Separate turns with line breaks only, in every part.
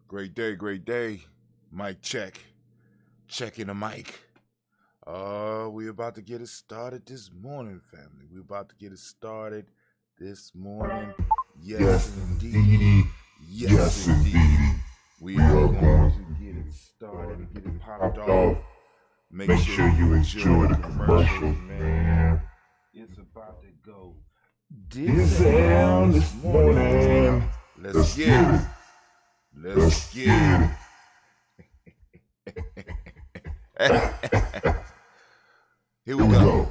Great day, great day. Mic check. Checking the mic. We about to get it started this morning, family. We about to get it started this morning. Yes, indeed. Yes, indeed. We are going to get it started and get it popped off. Make sure you enjoy the commercials, man. It's about to go. This morning. Let's get it. Let's get it. Here we go.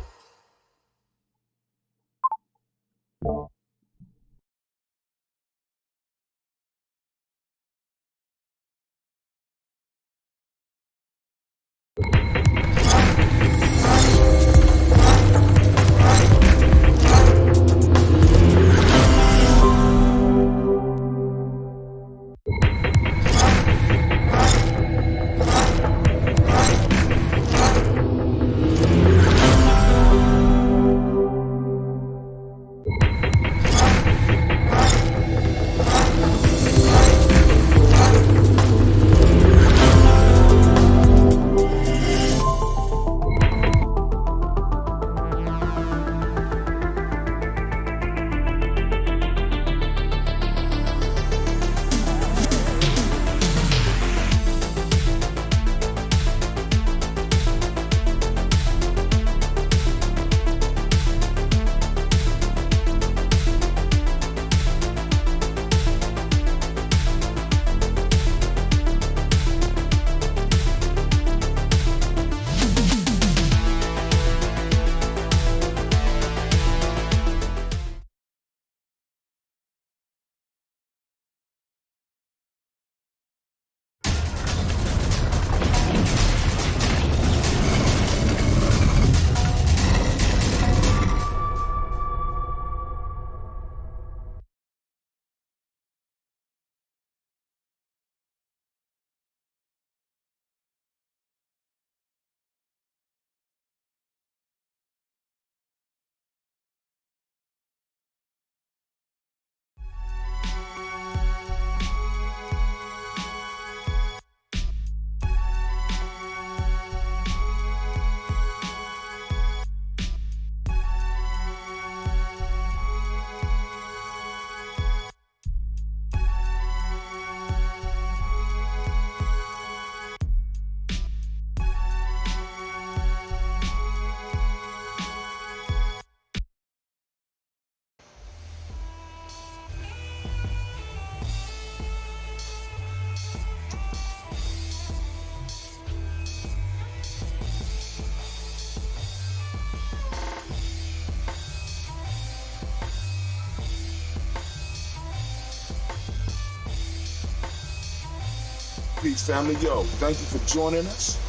Peace, family. Yo, thank you for joining us.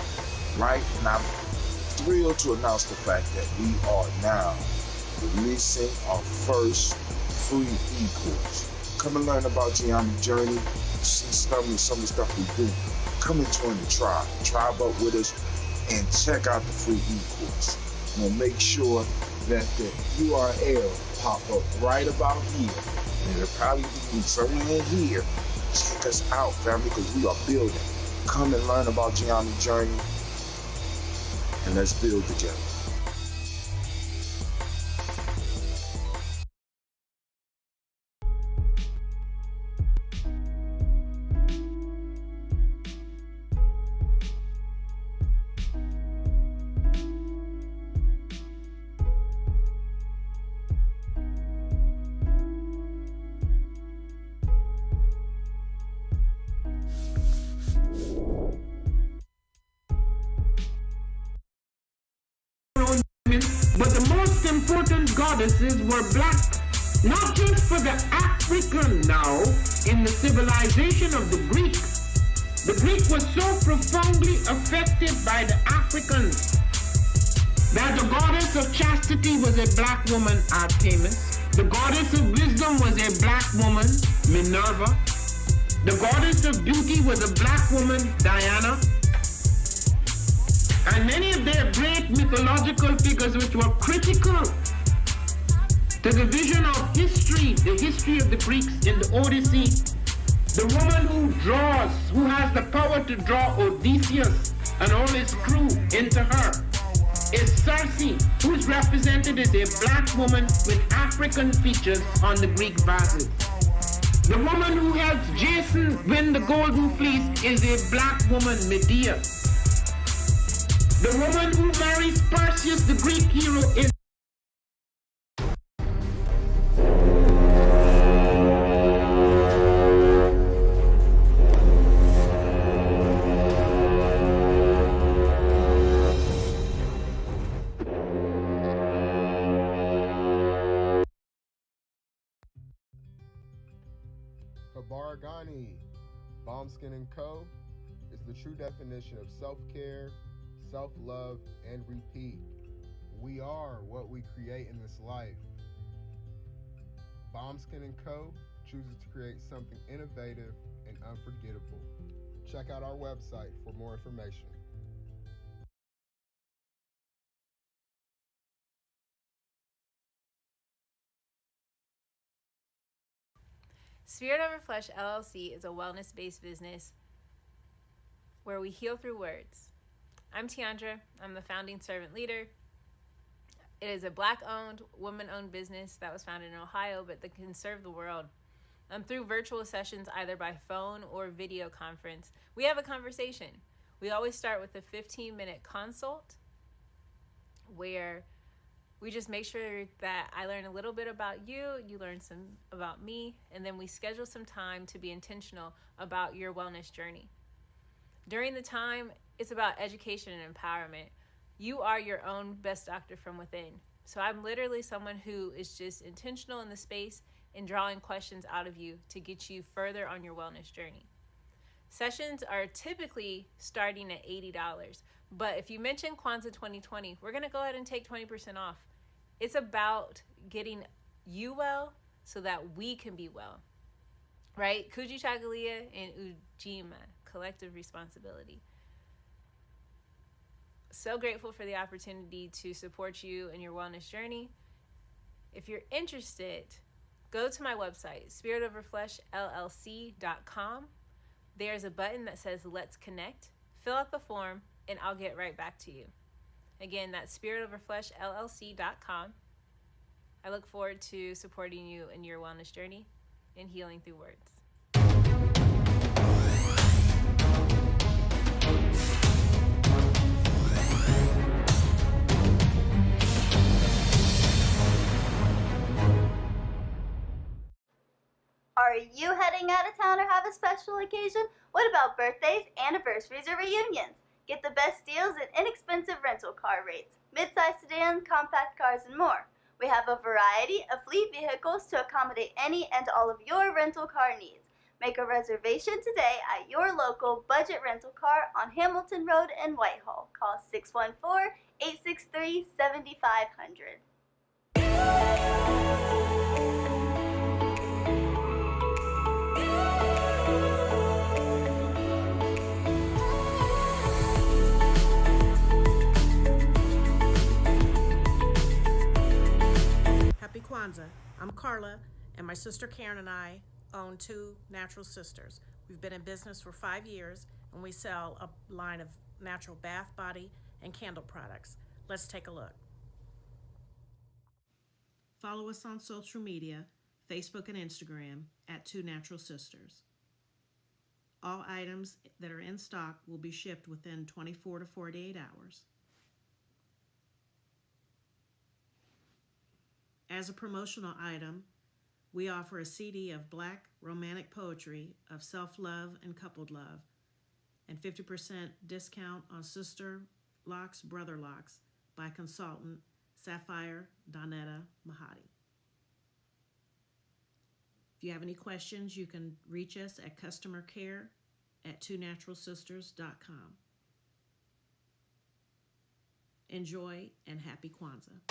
Right? And I'm thrilled to announce the fact that we are now releasing our first free e-course. Come and learn about Geometry Journey, see some of the stuff we do. Come and join the tribe. Tribe up with us and check out the free e-course. We'll make sure that the URL pop up right about here. And it'll probably be somewhere in here. Check us out, family, because we are building. Come and learn about Geometry Journey, and let's build together.
But the most important goddesses were black, not just for the African now, in the civilization of the Greeks. The Greek was so profoundly affected by the Africans that the goddess of chastity was a black woman, Artemis. The goddess of wisdom was a black woman, Minerva. The goddess of beauty was a black woman, Diana. And many of their great mythological figures which were critical to the vision of history, the history of the Greeks in the Odyssey, The woman who has the power to draw Odysseus and all his crew into her, is Circe, who is represented as a black woman with African features on the Greek vases. The woman who helps Jason win the golden fleece is a black woman, Medea. The woman who marries Perseus, the Greek hero, is
Kujichagulia, Bombskin & Co. is the true definition of self-care, self-love, and repeat. We are what we create in this life. Bombskin & Co. chooses to create something innovative and unforgettable. Check out our website for more information.
Spirit Over Flesh LLC is a wellness-based business where we heal through words. I'm Tiandra. I'm the founding servant leader. It is a black-owned, woman-owned business that was founded in Ohio, but that can serve the world. Through virtual sessions, either by phone or video conference, we have a conversation. We always start with a 15-minute consult where we just make sure that I learn a little bit about you, you learn some about me, and then we schedule some time to be intentional about your wellness journey. During the time, it's about education and empowerment. You are your own best doctor from within. So I'm literally someone who is just intentional in the space and drawing questions out of you to get you further on your wellness journey. Sessions are typically starting at $80, but if you mention Kwanzaa 2020, we're gonna go ahead and take 20% off. It's about getting you well so that we can be well, right? Kujichagulia and Ujima, collective responsibility. So grateful for the opportunity to support you in your wellness journey. If you're interested, go to my website, spiritoverfleshllc.com. There's a button that says Let's Connect. Fill out the form and I'll get right back to you. Again, that's spiritoverfleshllc.com. I look forward to supporting you in your wellness journey and healing through words.
Are you heading out of town or have a special occasion? What about birthdays, anniversaries, or reunions? Get the best deals and inexpensive rental car rates, mid-size sedans, compact cars, and more. We have a variety of fleet vehicles to accommodate any and all of your rental car needs. Make a reservation today at your local budget rental car on Hamilton Road in Whitehall. Call 614-863-7500.
Happy Kwanzaa. I'm Carla, and my sister Karen and I own Two Natural Sisters. We've been in business for 5 years, and we sell a line of natural bath, body, and candle products. Let's take a look. Follow us on social media, Facebook and Instagram, at Two Natural Sisters. All items that are in stock will be shipped within 24 to 48 hours. As a promotional item, we offer a CD of Black romantic poetry of self-love and coupled love, and 50% discount on Sister Locks, Brother Locks by consultant Sapphire Donetta Mahadi. If you have any questions, you can reach us at customercare@twonaturalsisters.com. Enjoy and happy Kwanzaa.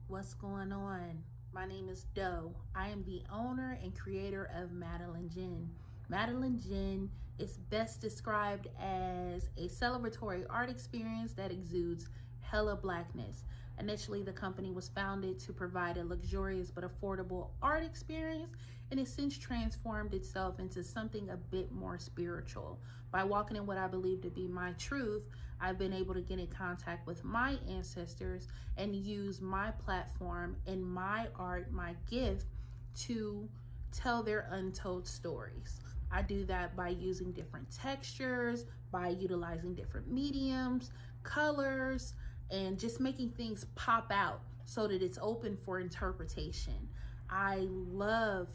What's going on? My name is Doe. I am the owner and creator of Madeline Gin. Madeline Gin is best described as a celebratory art experience that exudes hella blackness. Initially, the company was founded to provide a luxurious but affordable art experience, and it's since transformed itself into something a bit more spiritual. By walking in what I believe to be my truth, I've been able to get in contact with my ancestors and use my platform and my art, my gift, to tell their untold stories. I do that by using different textures, by utilizing different mediums, colors, and just making things pop out so that it's open for interpretation. I love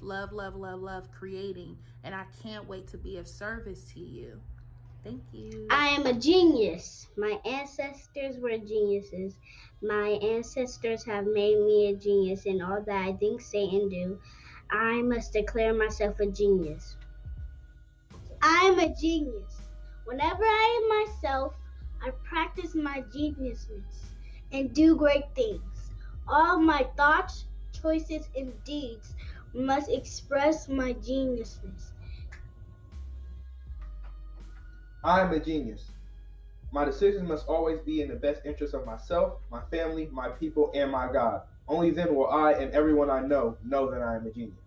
creating, and I can't wait to be of service to you. Thank you.
I am a genius. My ancestors were geniuses. My ancestors have made me a genius in all that I think, say, and do. I must declare myself a genius. I am a genius. Whenever I am myself, I practice my geniusness and do great things. All my thoughts, choices, and deeds must express my geniusness.
I am a genius. My decisions must always be in the best interest of myself, my family, my people, and my God. Only then will I and everyone I know that I am a genius.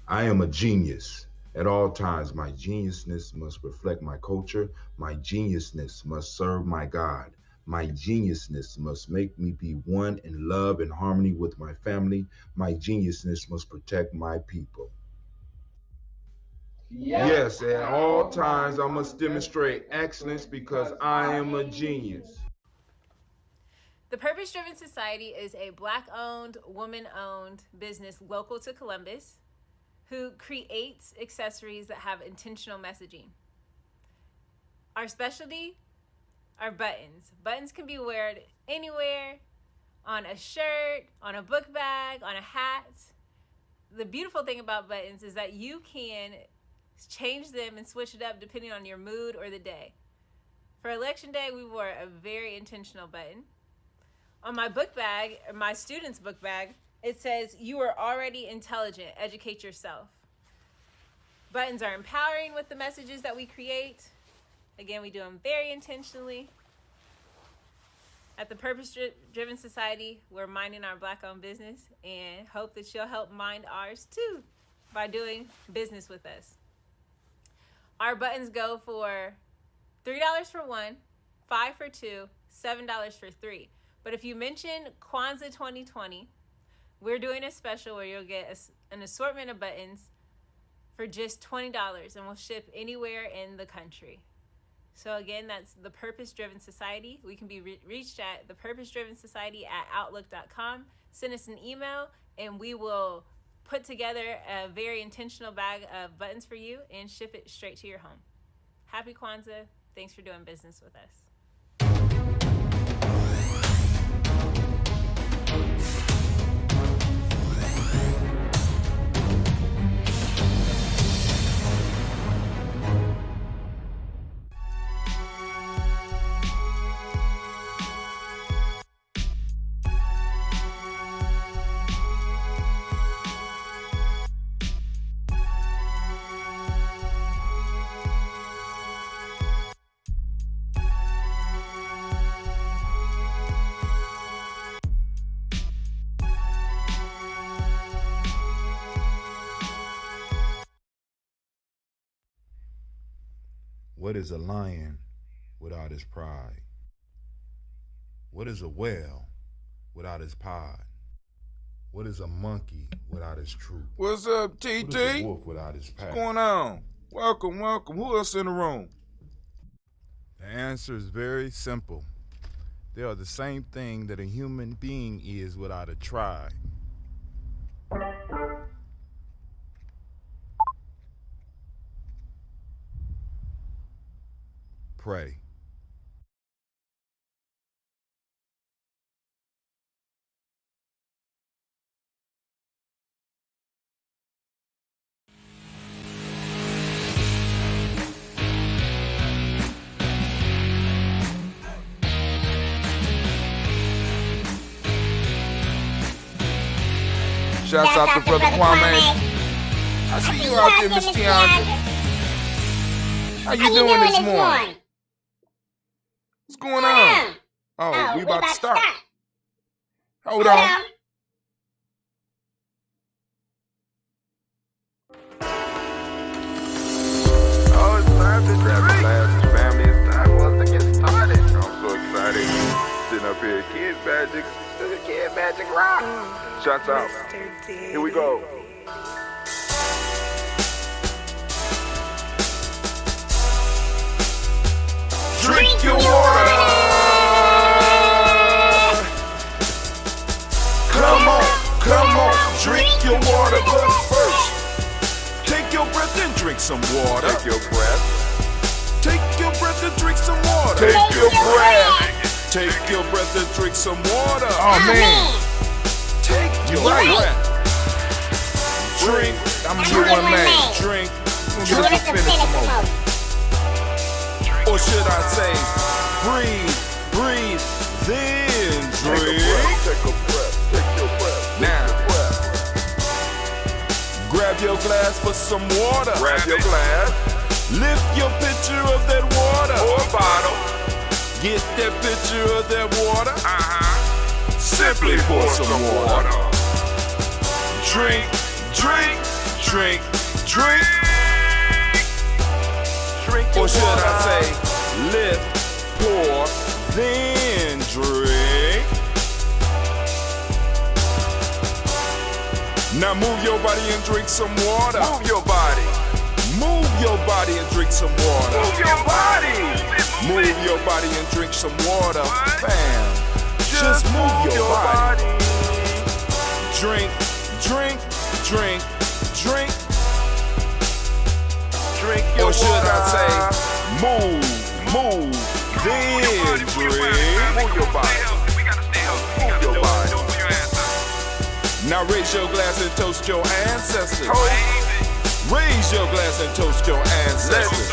I am a genius. At all times, my geniusness must reflect my culture. My geniusness must serve my God. My geniusness must make me be one in love and harmony with my family. My geniusness must protect my people. Yes, at all times I must demonstrate excellence because I am a genius.
The Purpose Driven Society is a Black-owned, woman-owned business local to Columbus who creates accessories that have intentional messaging. Our specialty are buttons. Buttons can be worn anywhere, on a shirt, on a book bag, on a hat. The beautiful thing about buttons is that you can change them and switch it up depending on your mood or the day. For election day, we wore a very intentional button. On my book bag, or my student's book bag, it says, "You are already intelligent, educate yourself." Buttons are empowering with the messages that we create. Again, we do them very intentionally. At the Purpose Driven Society, we're minding our Black-owned business and hope that you'll help mind ours too by doing business with us. Our buttons go for $3 for one, $5 for two, $7 for three. But if you mention Kwanzaa 2020, we're doing a special where you'll get an assortment of buttons for just $20, and we'll ship anywhere in the country. So again, that's the Purpose Driven Society. We can be reached at thepurposedrivensociety@outlook.com. Send us an email, and we will put together a very intentional bag of buttons for you and ship it straight to your home. Happy Kwanzaa. Thanks for doing business with us.
What is a lion without his pride? What is a whale without his pod? What is a monkey without his troop?
What's up, TT?
What is a wolf without his pack?
What's going on? Welcome. Who else in the room?
The answer is very simple. They are the same thing that a human being is without a tribe. Pray. Shouts out to Brother Kwame. I see you out there, Miss Tiandra. How you doing this morning? What's going on? Oh, we about to start. Hold on. Oh, it's time to grab my glasses, family. It's time for us to get started. I'm so excited. Sitting up here, Kid Magic Rock. Shouts out. Here we go. Drink your water. Come on, drink your water, but first, take your breath and drink some water. Take your breath. Take your breath and drink some water. Take your breath. Take your breath and drink some water. Oh man. Take your breath. Drink. I'm gonna do one man. Drink. Get us to finish some more. Or should I say, breathe, then drink. Take a breath. Take your breath. Now, grab your glass for some water. Grab your glass. Lift your pitcher of that water. Or bottle. Get that pitcher of that water. Simply pour some water. Drink. Or should I say, lift, pour, then drink. Now move your body and drink some water. Move your body. Move your body and drink some water. Move your body. Move your body and drink some water. Bam. Just move your body. Drink. Or should I say, move, then drink. Move your body. Move your body. Now raise your glass and toast your ancestors. Raise your glass and toast your ancestors.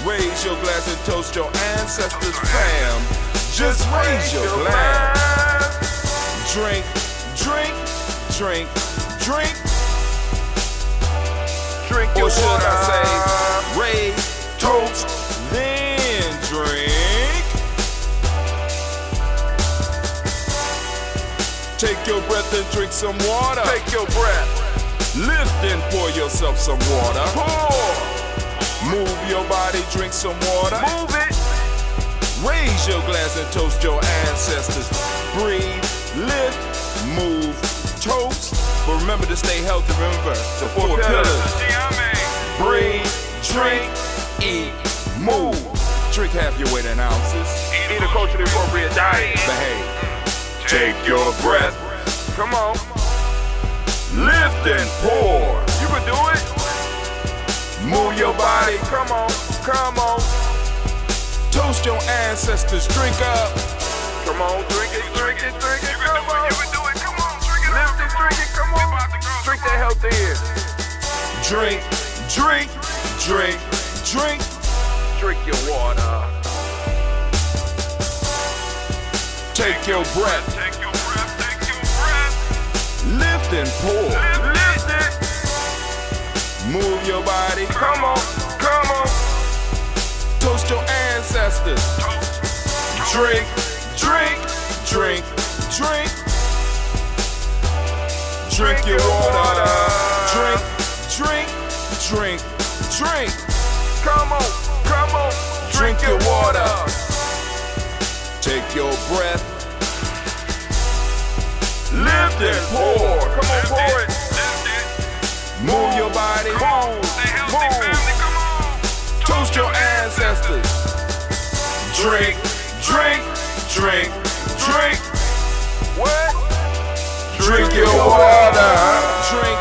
Raise your glass and toast your ancestors, fam. Just raise your glass. Drink. Or should I say, raise, toast, then drink. Take your breath and drink some water. Take your breath. Lift and pour yourself some water. Pour. Move your body, drink some water. Move it. Raise your glass and toast your ancestors. Breathe, lift, move, toast. But remember to stay healthy. Remember the four pillars. Breathe, drink, eat, move. Drink half your weight in ounces. Eat a culturally appropriate diet. Behave. Take your breath. Come on. Lift and pour. You can do it. Move your body. Come on. Toast your ancestors. Drink up. Come on, drink it. Come on. You can do it. Come on, drink it. Lift and drink it. Come on. Drink that healthy air. Drink. Drink your water. Take your breath. Lift and pour. Lift it. Move your body. Come on. Toast your ancestors. Drink. Drink your water. Drink. Come on. Drink your water. Take your breath. Lift and pour. Come on, pour it. Move your body. Move. Toast your ancestors. Drink. What? Drink your water. Drink.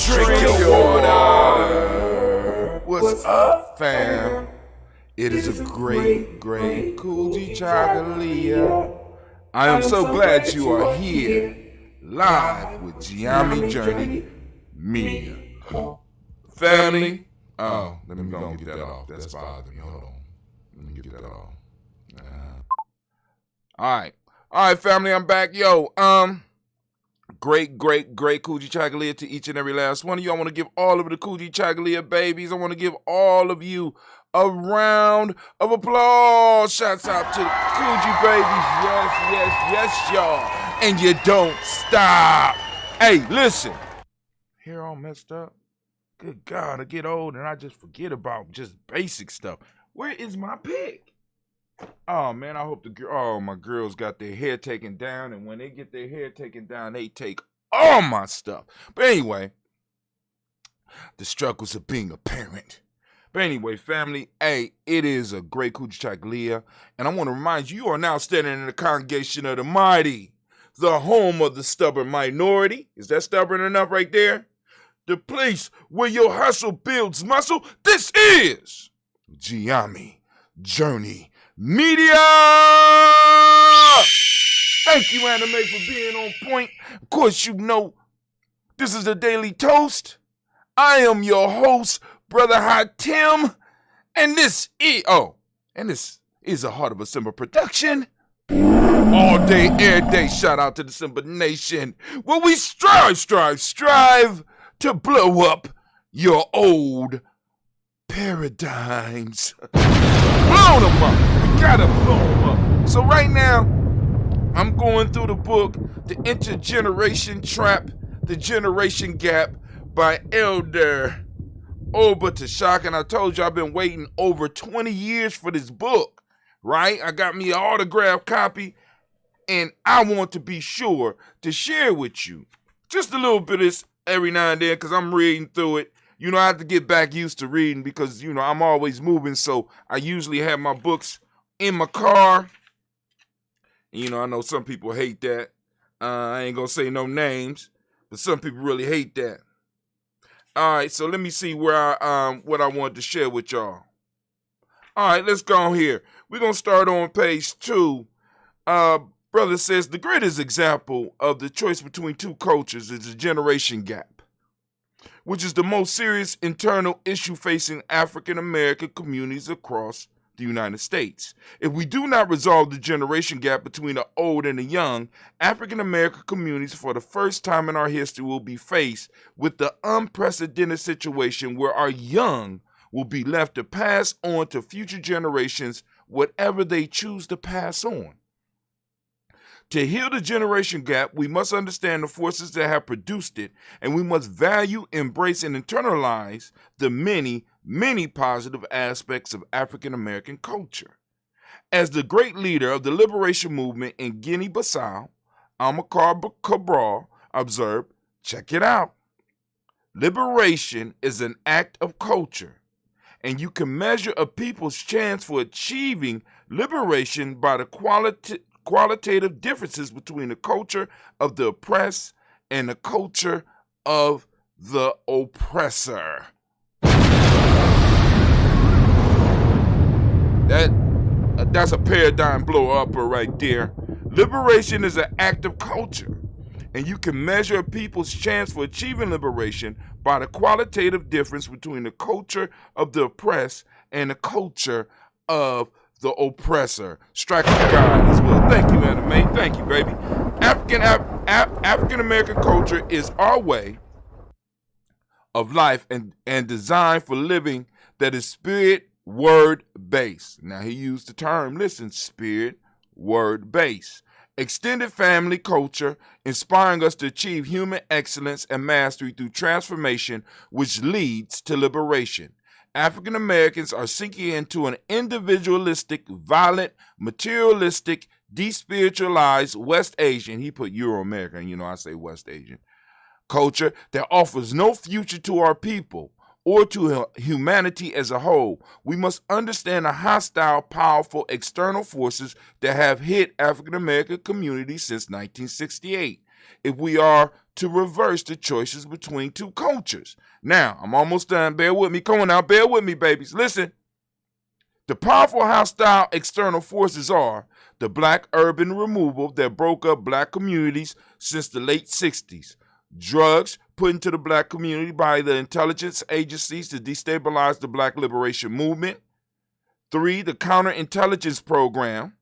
Drink your water. What's up, fam? It is a great Kujichagulia. I am so glad you are here, live with Giami Journey Media. Family. Oh, let me go and get that off. That's bothering me. Hold on. Let me get that off. All right, family, I'm back. Yo, great Kujichagulia to each and every last one of you. I want to give all of the Kujichagulia babies, I want to give all of you a round of applause. Shouts out to the Kuji babies. Yes, y'all. And you don't stop. Hey, listen. Hair all messed up. Good God, I get old and I just forget about just basic stuff. Where is my pick? Oh, man, I hope my girls got their hair taken down, and when they get their hair taken down, they take all my stuff. But anyway, the struggles of being a parent. But anyway, family, hey, it is a great Kujichagulia, and I want to remind you, you are now standing in the congregation of the mighty, the home of the stubborn minority. Is that stubborn enough right there? The place where your hustle builds muscle. This is Giami Journey Media. Thank you, Anime, for being on point. Of course, you know this is the Daily Toast. I am your host, Brother Hot Tim, and this is a Heart of a Simba production. All day, every day, shout out to the Simba Nation, where we strive to blow up your old paradigms. Blow them up. We gotta blow them up. So right now, I'm going through the book, The Intergeneration Trap, The Generation Gap by Elder Oba Tashak. And I told you I've been waiting over 20 years for this book, right? I got me an autographed copy, and I want to be sure to share with you just a little bit of this every now and then, because I'm reading through it. You know, I have to get back used to reading because, you know, I'm always moving, so I usually have my books in my car. You know, I know some people hate that. I ain't gonna say no names, but some people really hate that. All right, so let me see where what I wanted to share with y'all. All right, let's go on here. We're gonna start on page 2. Brother says, the greatest example of the choice between two cultures is the generation gap, which is the most serious internal issue facing African American communities across the United States. If we do not resolve the generation gap between the old and the young, African American communities for the first time in our history will be faced with the unprecedented situation where our young will be left to pass on to future generations whatever they choose to pass on. To heal the generation gap, we must understand the forces that have produced it, and we must value, embrace, and internalize the many, many positive aspects of African American culture. As the great leader of the liberation movement in Guinea-Bissau, Amilcar Cabral, observed, check it out. Liberation is an act of culture, and you can measure a people's chance for achieving liberation by the qualitative differences between the culture of the oppressed and the culture of the oppressor. That's a paradigm blow upper right there. Liberation is an act of culture, and you can measure a people's chance for achieving liberation by the qualitative difference between the culture of the oppressed and the culture of the oppressor. Strike with God as well. Thank you, Anime. Thank you, baby. African American culture is our way of life and designed for living that is spirit word based. Now he used the term, listen, spirit word based. Extended family culture, inspiring us to achieve human excellence and mastery through transformation, which leads to liberation. African Americans are sinking into an individualistic, violent, materialistic, despiritualized West Asian, he put Euro-American, you know, I say West Asian, culture that offers no future to our people or to humanity as a whole. We must understand the hostile, powerful external forces that have hit African American communities since 1968 if we are to reverse the choices between two cultures. Now, I'm almost done. Bear with me. Come on now. Bear with me, babies. Listen. The powerful hostile external forces are the black urban removal that broke up black communities since the late 60s, drugs put into the black community by the intelligence agencies to destabilize the black liberation movement, 3, the counterintelligence program,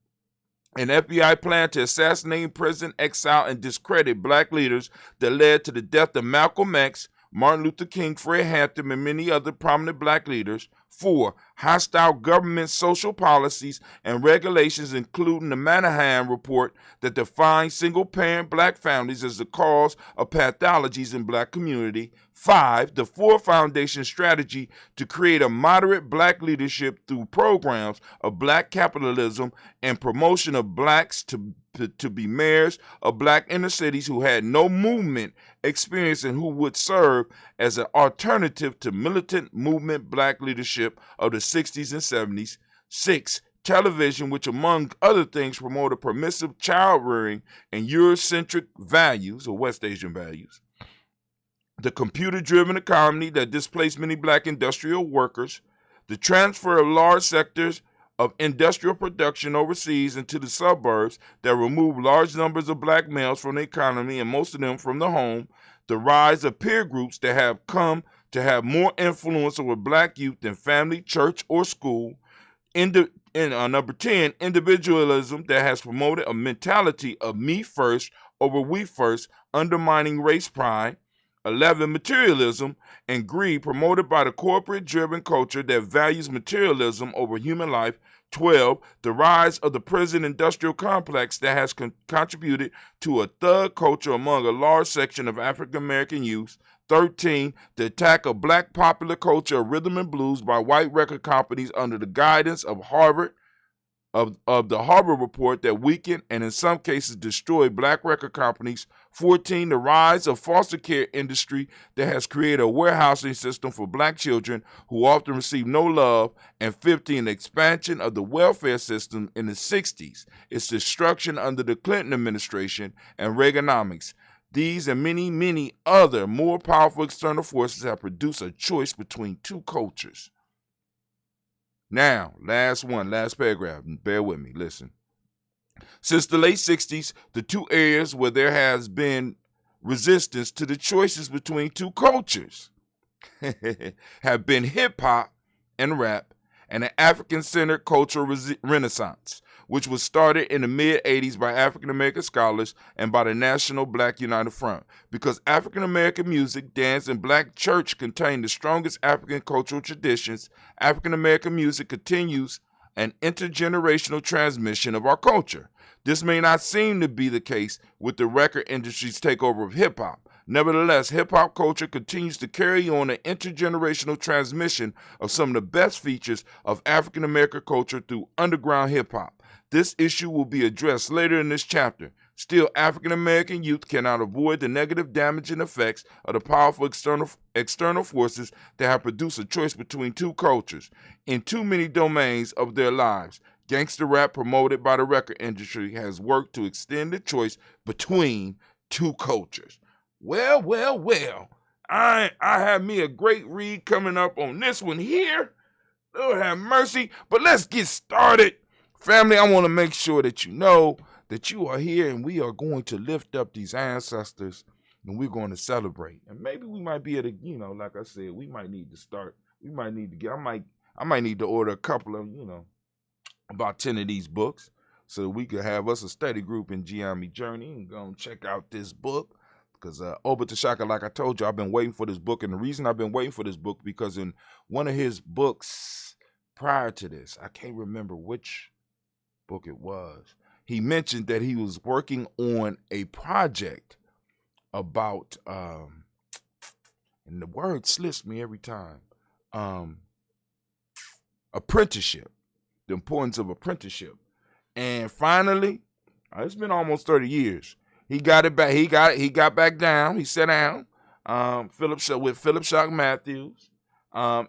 An FBI plan to assassinate, imprison, exile, and discredit black leaders that led to the death of Malcolm X, Martin Luther King, Fred Hampton, and many other prominent black leaders. 4. Hostile government social policies and regulations, including the Manahan Report that defines single-parent black families as the cause of pathologies in black community. 5. The Ford Foundation strategy to create a moderate black leadership through programs of black capitalism and promotion of blacks to be mayors of black inner cities who had no movement experience and who would serve as an alternative to militant movement black leadership of the 60s and 70s. 6. Television, which among other things promoted permissive child rearing and Eurocentric values or West Asian values. The computer-driven economy that displaced many black industrial workers. The transfer of large sectors of industrial production overseas into the suburbs that remove large numbers of black males from the economy and most of them from the home. The rise of peer groups that have come to have more influence over black youth than family, church, or school. Number 10, individualism that has promoted a mentality of me first over we first, undermining race pride. 11, materialism and greed promoted by the corporate-driven culture that values materialism over human life. 12, the rise of the prison industrial complex that has contributed to a thug culture among a large section of African-American youth. 13, the attack of black popular culture of rhythm and blues by white record companies under the guidance of the Harvard Report that weakened and in some cases destroyed black record companies. 14, the rise of foster care industry that has created a warehousing system for black children who often receive no love. And 15, the expansion of the welfare system in the 60s, its destruction under the Clinton administration and Reaganomics. These and many, many other more powerful external forces have produced a choice between two cultures. Now, last paragraph. Bear with me. Listen. Since the late 60s, the two areas where there has been resistance to the choices between two cultures have been hip-hop and rap and an African-centered cultural renaissance, which was started in the mid-'80s by African-American scholars and by the National Black United Front. Because African-American music, dance, and black church contain the strongest African cultural traditions, African-American music continues an intergenerational transmission of our culture. This may not seem to be the case with the record industry's takeover of hip-hop. Nevertheless, hip-hop culture continues to carry on an intergenerational transmission of some of the best features of African-American culture through underground hip-hop. This issue will be addressed later in this chapter. Still, African-American youth cannot avoid the negative damaging effects of the powerful external forces that have produced a choice between two cultures in too many domains of their lives. Gangster rap promoted by the record industry has worked to extend the choice between two cultures. Well, I have me a great read coming up on this one here. Lord have mercy. But let's get started. Family, I want to make sure that you know that you are here and we are going to lift up these ancestors and we're going to celebrate. And maybe we might be at a, like I said, we might need to start. We might need to get, I might need to order a couple of, about 10 of these books so that we could have us a study group in Giami Journey and go and check out this book. Because Obata Shaka, like I told you, I've been waiting for this book. And the reason I've been waiting for this book, because in one of his books prior to this, I can't remember which book it was, he mentioned that he was working on a project about, and the word slips me every time, apprenticeship, the importance of apprenticeship. And finally, it's been almost 30 years. He got it back. He got back down. He sat down. With Philip Shock Matthews, and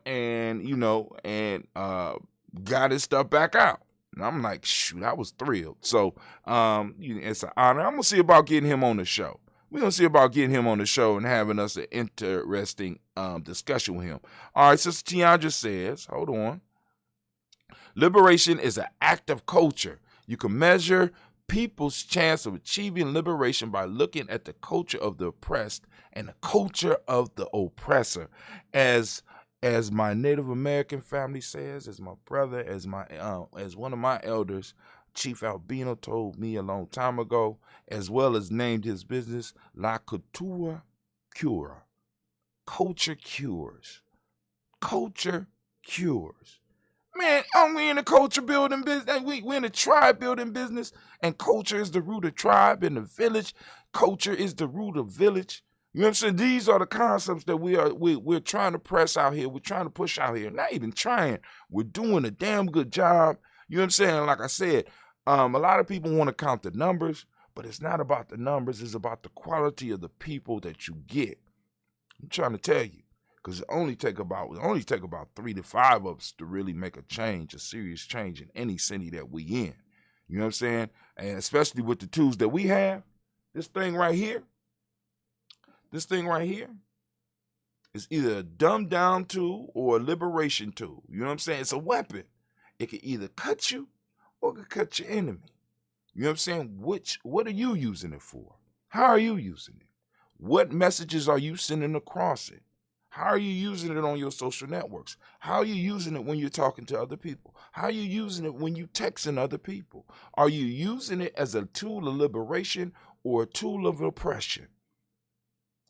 got his stuff back out. And I'm like, shoot, I was thrilled. So, it's an honor. I'm gonna see about getting him on the show. We're gonna see about getting him on the show and having us an interesting discussion with him. All right, Sister Tiandra says, hold on. Liberation is an act of culture. You can measure people's chance of achieving liberation by looking at the culture of the oppressed and the culture of the oppressor. As as my Native American family says, as my brother, as one of my elders, Chief Albino, told me a long time ago, as well as named his business La Cultura Cura. Culture cures. Culture cures. Man, aren't we in the culture building business? We're in the tribe building business, and culture is the root of tribe. In the village, culture is the root of village. You know what I'm saying? These are the concepts that we're trying to press out here. We're trying to push out here. Not even trying. We're doing a damn good job. You know what I'm saying? Like I said, a lot of people want to count the numbers, but it's not about the numbers. It's about the quality of the people that you get. I'm trying to tell you, because it only take about 3 to 5 of us to really make a change, a serious change in any city that we in. You know what I'm saying? And especially with the tools that we have, this thing right here is either a dumbed down tool or a liberation tool. You know what I'm saying? It's a weapon. It can either cut you or it can cut your enemy. You know what I'm saying? What are you using it for? How are you using it? What messages are you sending across it? How are you using it on your social networks? How are you using it when you're talking to other people? How are you using it when you texting other people? Are you using it as a tool of liberation or a tool of oppression?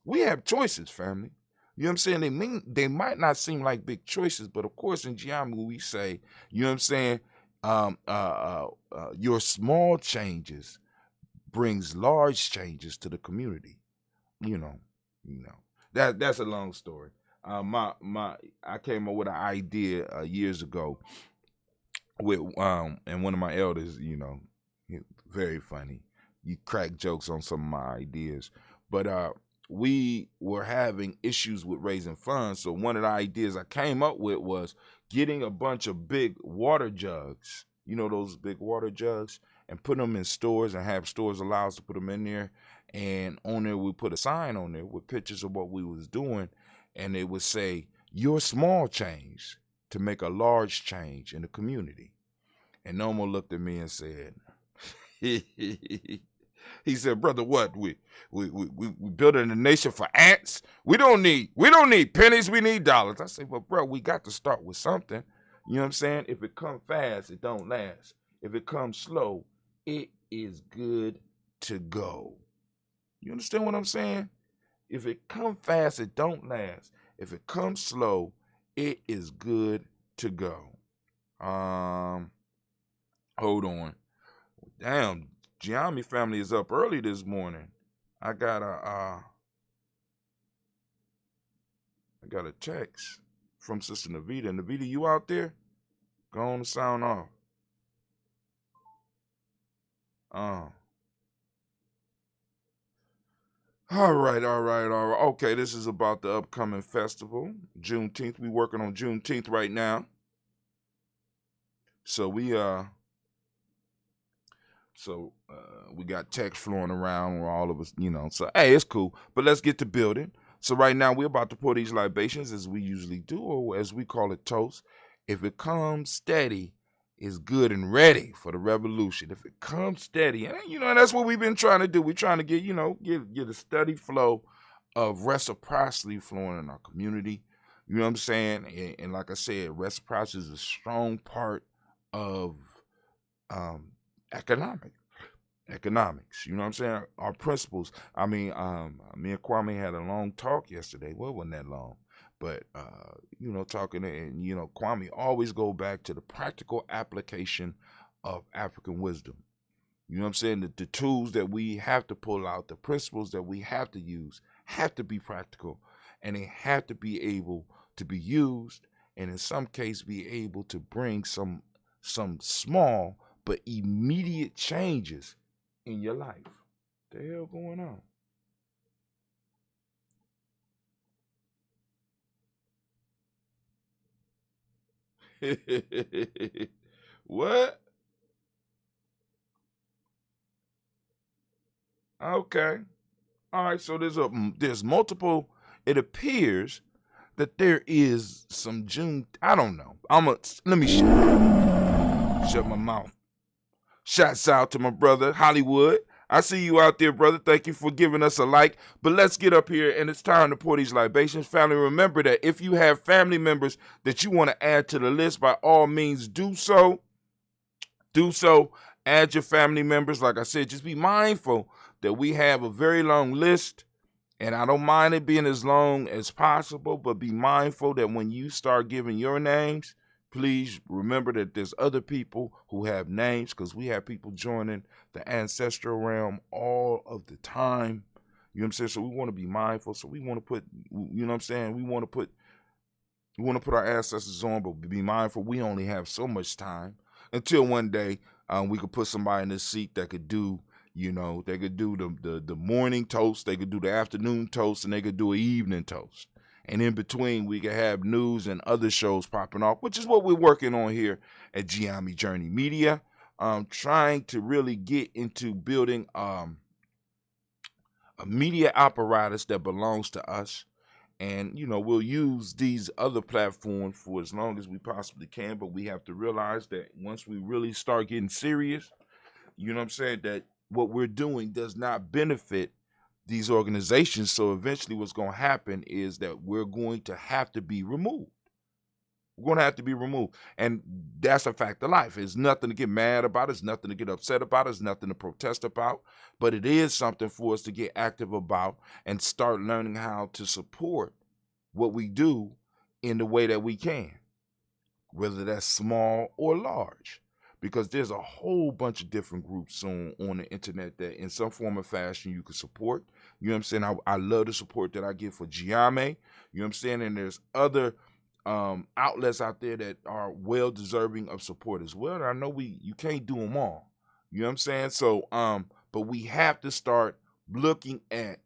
We have choices, family. You know what I'm saying? They might not seem like big choices, but of course in Giamu we say, you know what I'm saying? Your small changes brings large changes to the community. You know. That's a long story. I came up with an idea years ago with and one of my elders, you know, very funny. You crack jokes on some of my ideas, but we were having issues with raising funds. So one of the ideas I came up with was getting a bunch of big water jugs, you know, those big water jugs, and put them in stores and have stores allow us to put them in there. And on there, we put a sign on there with pictures of what we was doing. And it would say, your small change to make a large change in the community. And Nomo looked at me and said, he said, brother, what? We building a nation for ants? We don't need pennies, we need dollars. I said, well, bro, we got to start with something. You know what I'm saying? If it comes fast, it don't last. If it comes slow, it is good to go. You understand what I'm saying? If it comes fast, it don't last. If it comes slow, it is good to go. Hold on. Damn, Giammi family is up early this morning. I got a text from Sister Navita. Navita, you out there? Go on and sound off. All right. Okay, this is about the upcoming festival, Juneteenth. We working on Juneteenth right now. So we got text flowing around where all of us, you know. So hey, it's cool. But let's get to building. So right now we're about to pour these libations as we usually do, or as we call it, toast. If it comes steady, it's good and ready for the revolution. If it comes steady, and you know, that's what we've been trying to do. We're trying to get a steady flow of reciprocity flowing in our community. You know what I'm saying? And like I said, reciprocity is a strong part of economics. You know what I'm saying? Our principles. I mean, me and Kwame had a long talk yesterday. Well, it wasn't that long. But, you know, talking, and, you know, Kwame always go back to the practical application of African wisdom. You know what I'm saying? The tools that we have to pull out, the principles that we have to use, have to be practical, and they have to be able to be used, and in some case be able to bring some small but immediate changes in your life. What the hell going on? What? Okay. All right. So there's multiple. It appears that there is some June. I don't know. Let me shut my mouth. Shouts out to my brother Hollywood. I see you out there, brother. Thank you for giving us a like. But let's get up here, and it's time to pour these libations. Family, remember that if you have family members that you want to add to the list, by all means, do so. Do so. Add your family members. Like I said, just be mindful that we have a very long list, and I don't mind it being as long as possible, but be mindful that when you start giving your names, please remember that there's other people who have names, because we have people joining the ancestral realm all of the time. You know what I'm saying? So we want to be mindful. So we want to put, you know what I'm saying? We want to put our ancestors on, but be mindful we only have so much time until one day we could put somebody in this seat that could do, you know, they could do the morning toast, they could do the afternoon toast, and they could do an evening toast. And in between, we could have news and other shows popping off, which is what we're working on here at Giami Journey Media. Trying to really get into building a media apparatus that belongs to us. And, you know, we'll use these other platforms for as long as we possibly can. But we have to realize that once we really start getting serious, you know what I'm saying, that what we're doing does not benefit these organizations. So eventually what's going to happen is that we're going to have to be removed. We're going to have to be removed. And that's a fact of life. It's nothing to get mad about. It's nothing to get upset about. It's nothing to protest about. But it is something for us to get active about and start learning how to support what we do in the way that we can, whether that's small or large. Because there's a whole bunch of different groups on the internet that in some form or fashion you can support. You know what I'm saying? I love the support that I get for Giame. You know what I'm saying? And there's other outlets out there that are well deserving of support as well. And I know you can't do them all. You know what I'm saying? So, but we have to start looking at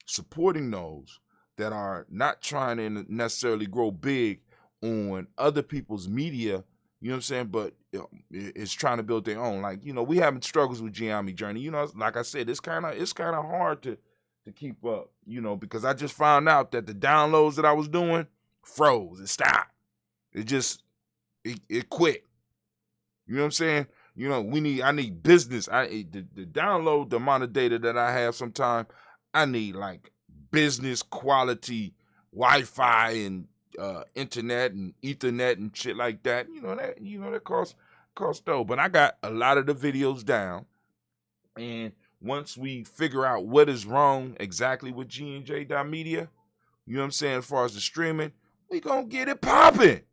supporting those that are not trying to necessarily grow big on other people's media. You know what I'm saying? But it's trying to build their own. Like, you know, we having struggles with Giami Journey. You know, like I said, it's kind of hard to keep up, you know, because I just found out that the downloads that I was doing froze. It stopped. It quit. You know what I'm saying? You know, I need business. The download, the amount of data that I have sometimes, I need like business quality Wi-Fi and internet and Ethernet and shit like that. That costs dough. But I got a lot of the videos down, and once we figure out what is wrong exactly with G&J.media, you know what I'm saying, as far as the streaming, we gonna get it popping.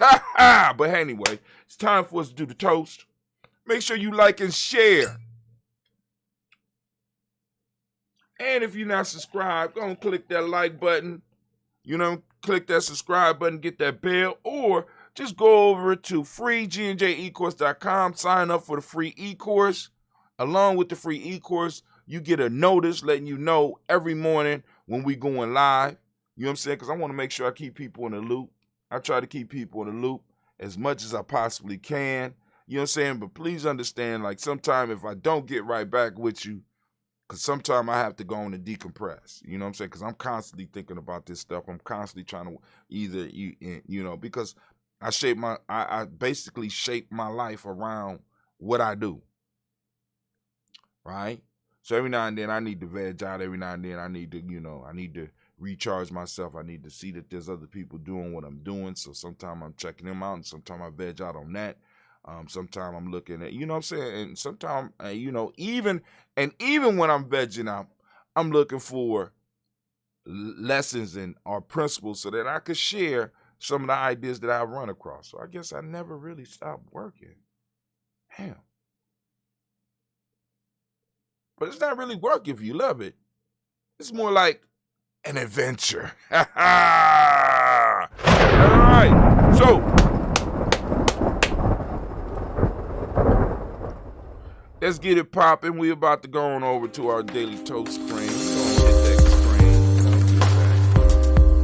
But anyway, it's time for us to do the toast. Make sure you like and share. And if you're not subscribed, go and click that like button. You know, click that subscribe button, get that bell, or just go over to freegnjecourse.com, sign up for the free e-course. Along with the free e-course, you get a notice letting you know every morning when we going live. You know what I'm saying? Because I want to make sure I keep people in the loop. I try to keep people in the loop as much as I possibly can. You know what I'm saying? But please understand, like, sometimes if I don't get right back with you, because sometimes I have to go on and decompress. You know what I'm saying? Because I'm constantly thinking about this stuff. I'm constantly trying to either, you know, because I basically shape my life around what I do. Right? So every now and then I need to veg out. Every now and then I need to recharge myself. I need to see that there's other people doing what I'm doing. So sometimes I'm checking them out, and sometimes I veg out on that. Sometimes I'm looking at, you know what I'm saying? And sometimes, even when I'm vegging out, I'm looking for lessons or principles so that I could share some of the ideas that I run across. So I guess I never really stopped working. Damn. But it's not really work if you love it. It's more like an adventure. All right. So let's get it popping. We're about to go on over to our daily toast screen. We're going to hit that screen.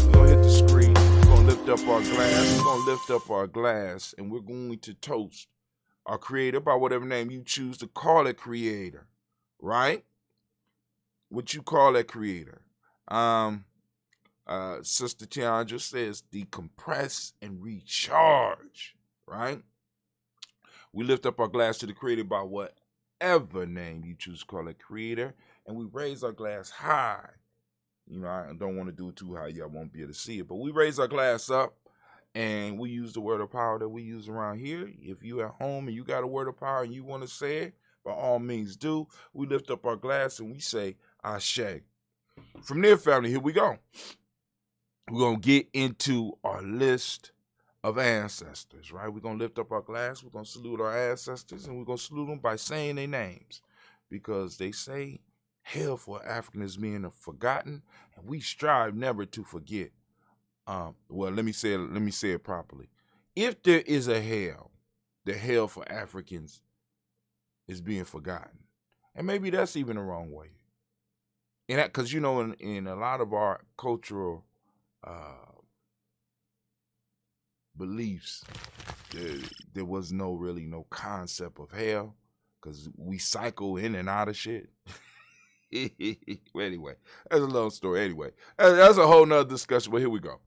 We're going to hit the screen. We're going to lift up our glass. We're going to lift up our glass, and we're going to toast our creator by whatever name you choose to call it creator. Right? What you call that creator. Sister Tiandra says decompress and recharge. Right? We lift up our glass to the Creator by whatever name you choose to call it, Creator, and we raise our glass high. You know, I don't want to do it too high. Y'all won't be able to see it, but we raise our glass up, and we use the word of power that we use around here. If you at home and you got a word of power and you want to say it, by all means do. We lift up our glass and we say, Ashe. From there, family, here we go. We're going to get into our list of ancestors, right? We're going to lift up our glass. We're going to salute our ancestors, and we're going to salute them by saying their names, because they say hell for African is being forgotten, and we strive never to forget. Well, let me say it properly. If there is a hell, the hell for Africans is being forgotten, and maybe that's even the wrong way. And that, because you know, in a lot of our cultural beliefs, there was really no concept of hell, because we cycle in and out of shit. Well, anyway, that's a long story. Anyway, that's a whole nother discussion, but here we go.